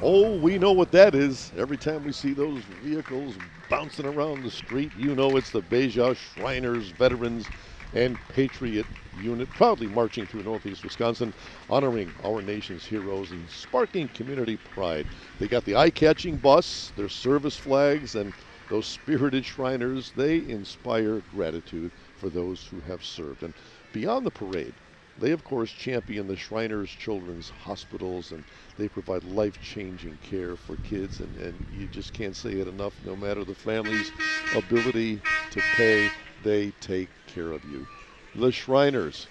Oh, we know what that is. Every time we see those vehicles bouncing around the street, you know it's the Beja Shriners Veterans and Patriot Unit, proudly marching through Northeast Wisconsin, honoring our nation's heroes and sparking community pride. They got the eye-catching bus, their service flags, and those spirited Shriners. They inspire gratitude for those who have served. And beyond the parade, they, of course, champion the Shriners Children's Hospitals, and they provide life-changing care for kids, and you just can't say it enough. No matter the family's ability to pay, they take care of you. The Shriners.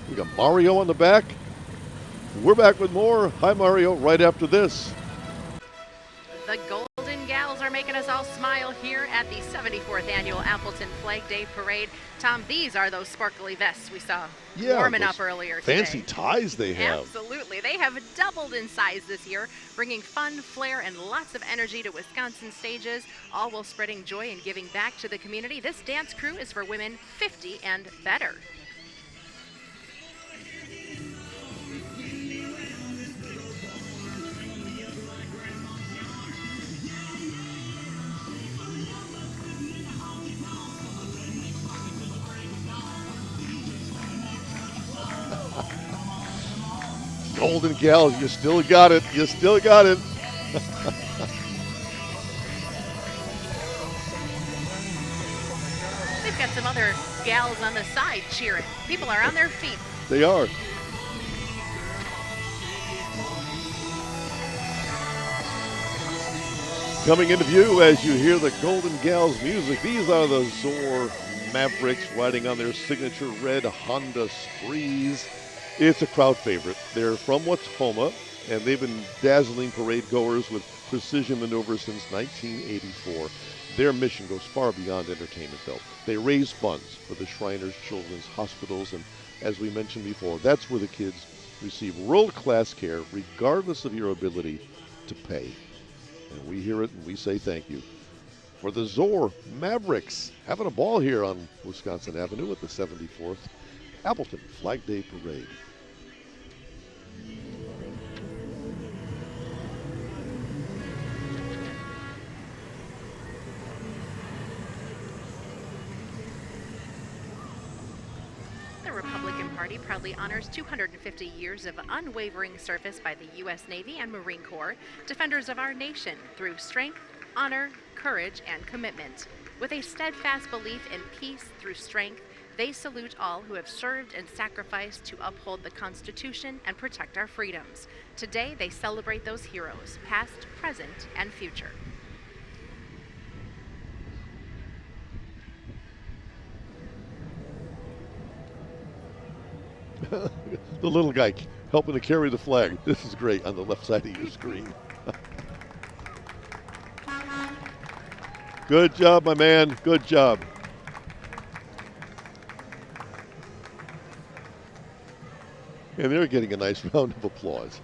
We got Mario on the back. We're back with more. Hi, Mario, right after this. The Golden Gals are making us all smile here at the 74th Annual Appleton Flag Day Parade. Tom, these are those sparkly vests we saw warming up earlier today. Fancy ties they have. Absolutely. They have doubled in size this year, bringing fun, flair, and lots of energy to Wisconsin stages, all while spreading joy and giving back to the community. This dance crew is for women 50 and better. Golden Gals, you still got it. You still got it. They've got some other gals on the side cheering. People are on their feet. They are. Coming into view as you hear the Golden Gals music, these are the Zor Mavericks riding on their signature red Honda Sprees. It's a crowd favorite. They're from Watoma, and they've been dazzling parade goers with precision maneuvers since 1984. Their mission goes far beyond entertainment, though. They raise funds for the Shriners Children's Hospitals, and as we mentioned before, that's where the kids receive world-class care regardless of your ability to pay. And we hear it and we say thank you. For the Zor Mavericks, having a ball here on Wisconsin Avenue at the 74th Appleton Flag Day Parade. The Republican Party proudly honors 250 years of unwavering service by the U.S. Navy and Marine Corps, defenders of our nation through strength, honor, courage, and commitment. With a steadfast belief in peace through strength, they salute all who have served and sacrificed to uphold the Constitution and protect our freedoms. Today, they celebrate those heroes, past, present, and future. The little guy helping to carry the flag. This is great on the left side of your screen. Good job, my man. Good job. And they're getting a nice round of applause.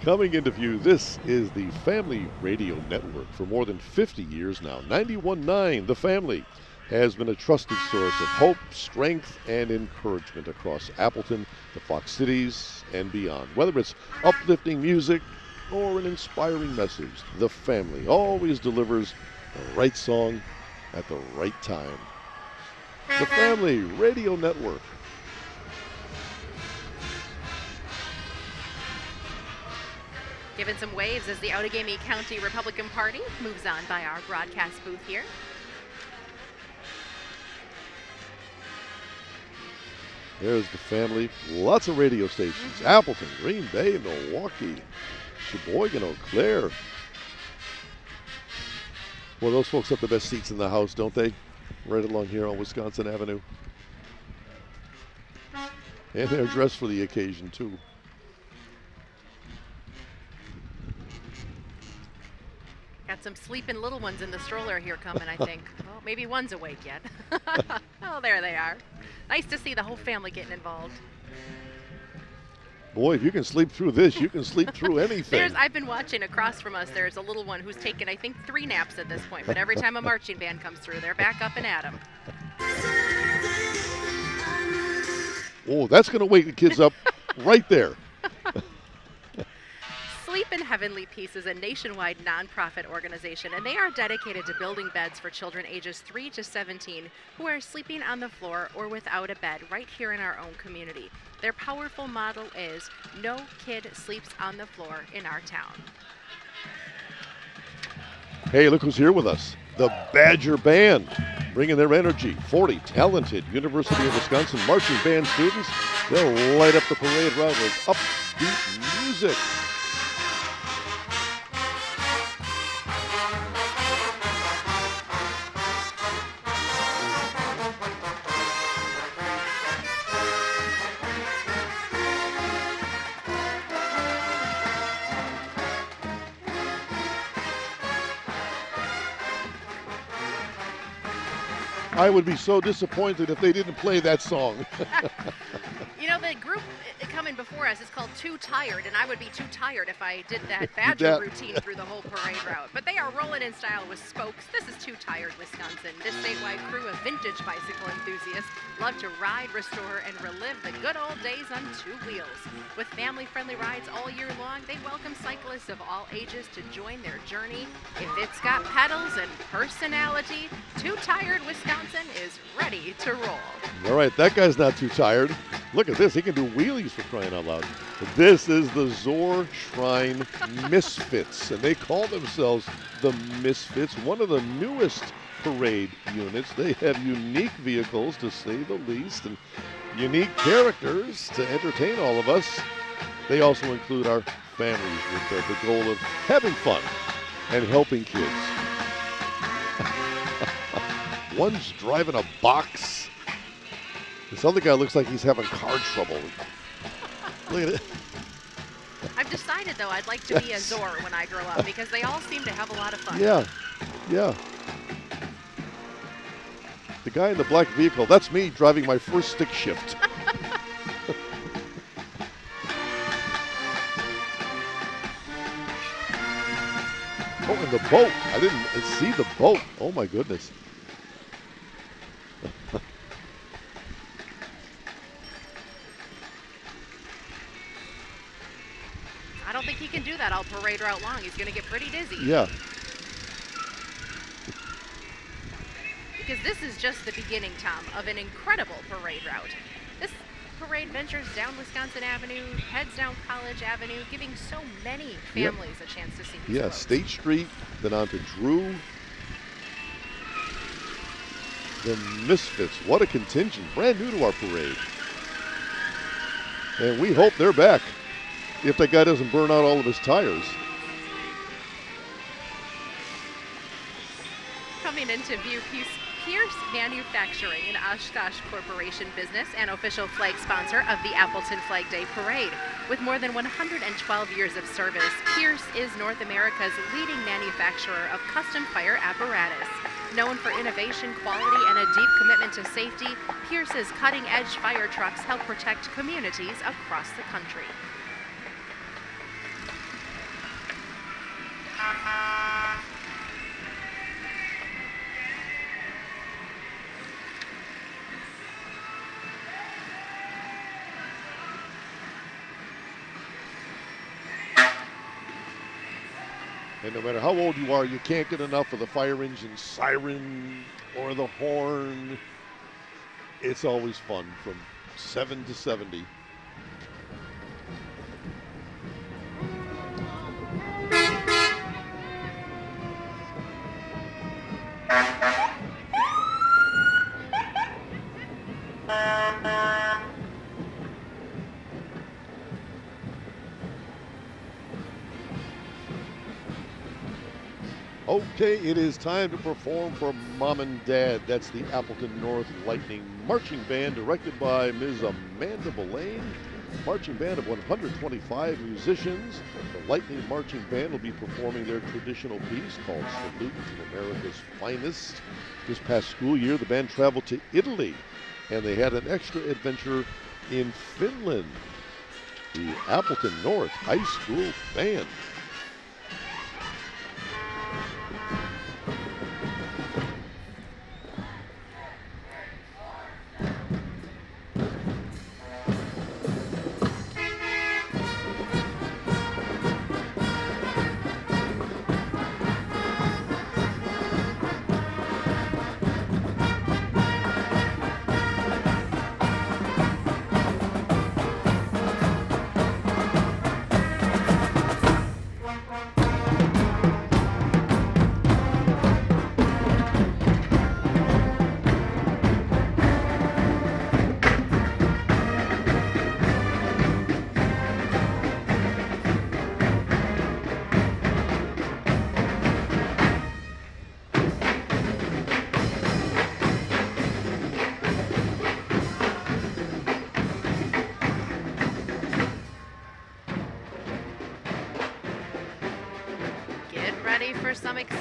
Coming into view, this is the Family Radio Network for more than 50 years now. 91.9, The Family, has been a trusted source of hope, strength, and encouragement across Appleton, the Fox Cities, and beyond. Whether it's uplifting music or an inspiring message, The Family always delivers the right song at the right time. The Family Radio Network. Giving some waves as the Outagamie County Republican Party moves on by our broadcast booth here. There's the Family. Lots of radio stations. Appleton, Green Bay, Milwaukee, Sheboygan, Eau Claire. Well, those folks have the best seats in the house, don't they? Right along here on Wisconsin Avenue. And they're dressed for the occasion, too. Got some sleeping little ones in the stroller here coming, I think. Well, maybe one's awake yet. Oh, there they are. Nice to see the whole family getting involved. Boy, if you can sleep through this, you can sleep through anything. I've been watching across from us. There's a little one who's taken, I think, 3 naps at this point. But every time a marching band comes through, they're back up and at 'em. Oh, that's going to wake the kids up right there. Sleep Up in Heavenly Peace is a nationwide nonprofit organization, and they are dedicated to building beds for children ages 3 to 17 who are sleeping on the floor or without a bed right here in our own community. Their powerful motto is, "No kid sleeps on the floor in our town." Hey, look who's here with us. The Badger Band, bringing their energy. 40 talented University of Wisconsin marching band students. They'll light up the parade route with upbeat music. I would be so disappointed if they didn't play that song. You know, the group coming before us is called Too Tired, and I would be too tired if I did that Badger routine through the whole parade route. But they are rolling in style with spokes. This is Too Tired, Wisconsin. This statewide crew of vintage bicycle enthusiasts love to ride, restore, and relive the good old days on two wheels. With family-friendly rides all year long, they welcome cyclists of all ages to join their journey. If it's got pedals and personality, Too Tired, Wisconsin is ready to roll. All right, that guy's not too tired. Look at this. He can do wheelies for crying out loud. This is the Zor Shrine Misfits, and they call themselves the Misfits, one of the newest parade units. They have unique vehicles, to say the least, and unique characters to entertain all of us. They also include our families with the goal of having fun and helping kids. One's driving a box. This other guy looks like he's having car trouble. Look at it. I've decided, though, I'd like to be a Zor when I grow up because they all seem to have a lot of fun. Yeah, yeah. The guy in the black vehicle, that's me driving my first stick shift. Oh, and the boat. I didn't see the boat. Oh, my goodness. I don't think he can do that all parade route long. He's going to get pretty dizzy. Yeah. Because this is just the beginning, Tom, of an incredible parade route. This parade ventures down Wisconsin Avenue, heads down College Avenue, giving so many families a chance to see these folks. State Street, then on to Drew. The Misfits, what a contingent, brand new to our parade. And we hope they're back if that guy doesn't burn out all of his tires. Coming into view, Pierce Manufacturing, an Oshkosh Corporation business and official flag sponsor of the Appleton Flag Day Parade. With more than 112 years of service, Pierce is North America's leading manufacturer of custom fire apparatus. Known for innovation, quality, and a deep commitment to safety, Pierce's cutting-edge fire trucks help protect communities across the country. And no matter how old you are, you can't get enough of the fire engine siren or the horn. It's always fun from 7 to 70. Okay, it is time to perform for Mom and Dad. That's the Appleton North Lightning Marching Band, directed by Ms. Amanda Belaine. Marching band of 125 musicians. The Lightning Marching Band will be performing their traditional piece called Salute to America's Finest. This past school year, the band traveled to Italy, and they had an extra adventure in Finland. The Appleton North High School Band.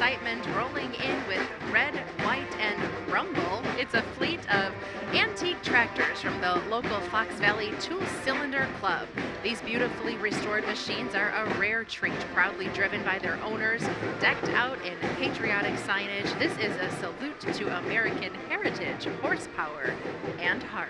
excitement rolling in with red, white, and rumble. It's a fleet of antique tractors from the local Fox Valley Two-Cylinder Club. These beautifully restored machines are a rare treat, proudly driven by their owners, decked out in patriotic signage. This is a salute to American heritage, horsepower, and heart.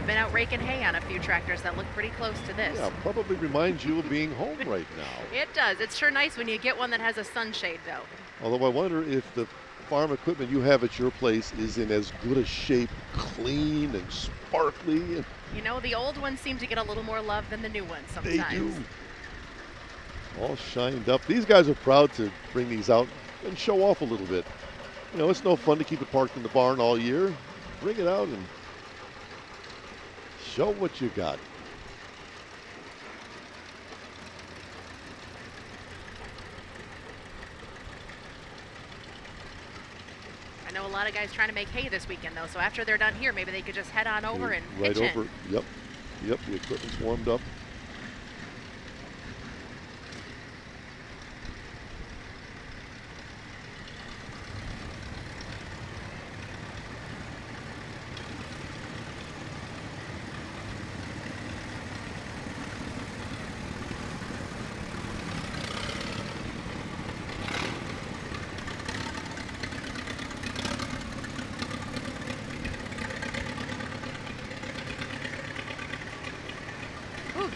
Been out raking hay on a few tractors that look pretty close to this. Yeah, probably reminds you of being home right now. It does. It's sure nice when you get one that has a sunshade, though. Although I wonder if the farm equipment you have at your place is in as good a shape, clean and sparkly. And you know, the old ones seem to get a little more love than the new ones sometimes. they do. All shined up. These guys are proud to bring these out and show off a little bit. You know, it's no fun to keep it parked in the barn all year. Bring it out and show what you got. I know a lot of guys trying to make hay this weekend, though, so after they're done here, maybe they could just head on over and right pitch over. in. Yep, the equipment's warmed up.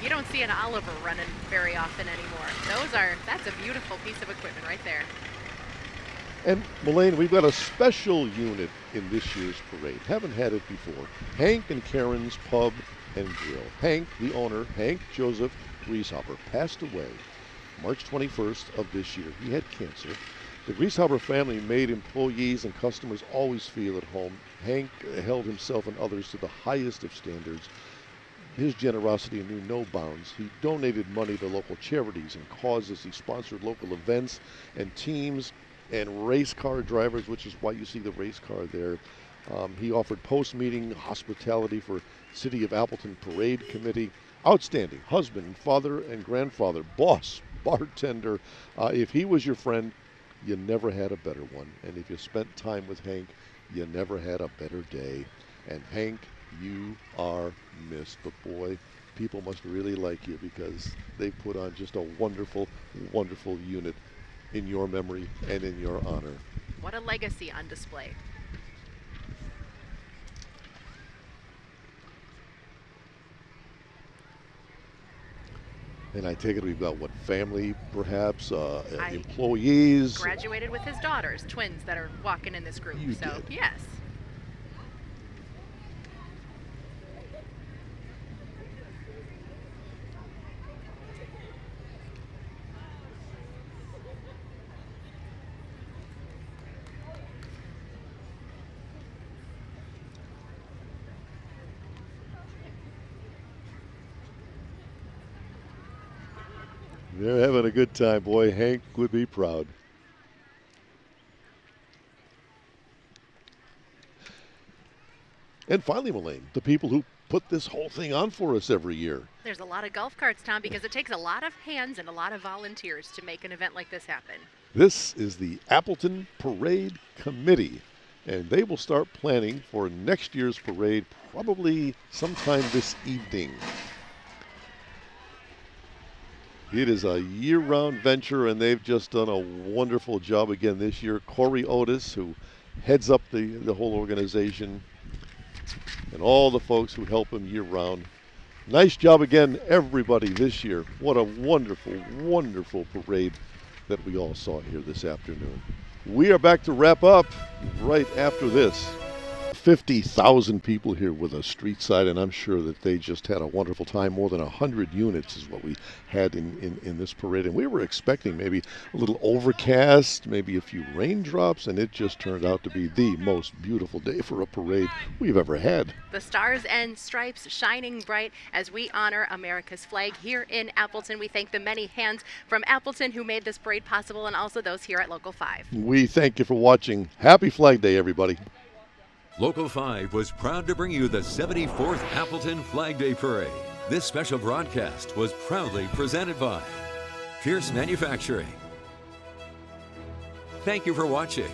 You don't see an Oliver running very often anymore. That's a beautiful piece of equipment right there. And Melaine, we've got a special unit in this year's parade. Haven't had it before. Hank and Karen's Pub and Grill. Hank, the owner, Hank Joseph Grieshauber, passed away March 21st of this year. He had cancer. The Grieshauber family made employees and customers always feel at home. Hank held himself and others to the highest of standards. His generosity knew no bounds. He donated money to local charities and causes. He sponsored local events and teams and race car drivers, which is why you see the race car there. He offered post-meeting hospitality for City of Appleton Parade Committee. Outstanding husband, father, and grandfather, boss, bartender. If he was your friend, you never had a better one. And if you spent time with Hank, you never had a better day. And Hank, you are missed. But boy, people must really like you because they put on just a wonderful, wonderful unit in your memory and in your honor. What a legacy on display. And I take it we've got what, family perhaps, employees? Graduated with his daughters, twins that are walking in this group. You so did. Yes. They're having a good time, boy. Hank would be proud. And finally, Melaine, the people who put this whole thing on for us every year. There's a lot of golf carts, Tom, because it takes a lot of hands and a lot of volunteers to make an event like this happen. This is the Appleton Parade Committee, and they will start planning for next year's parade probably sometime this evening. It is a year-round venture, and they've just done a wonderful job again this year. Corey Otis, who heads up the whole organization, and all the folks who help him year-round. Nice job again, everybody, this year. What a wonderful, wonderful parade that we all saw here this afternoon. We are back to wrap up right after this. 50,000 people here with us street side, and I'm sure that they just had a wonderful time. More than 100 units is what we had in this parade, and we were expecting maybe a little overcast, maybe a few raindrops, and it just turned out to be the most beautiful day for a parade we've ever had. The stars and stripes shining bright as we honor America's flag here in Appleton. We thank the many hands from Appleton who made this parade possible, and also those here at Local 5. We thank you for watching. Happy Flag Day, everybody. Local 5 was proud to bring you the 74th Appleton Flag Day Parade. This special broadcast was proudly presented by Pierce Manufacturing. Thank you for watching.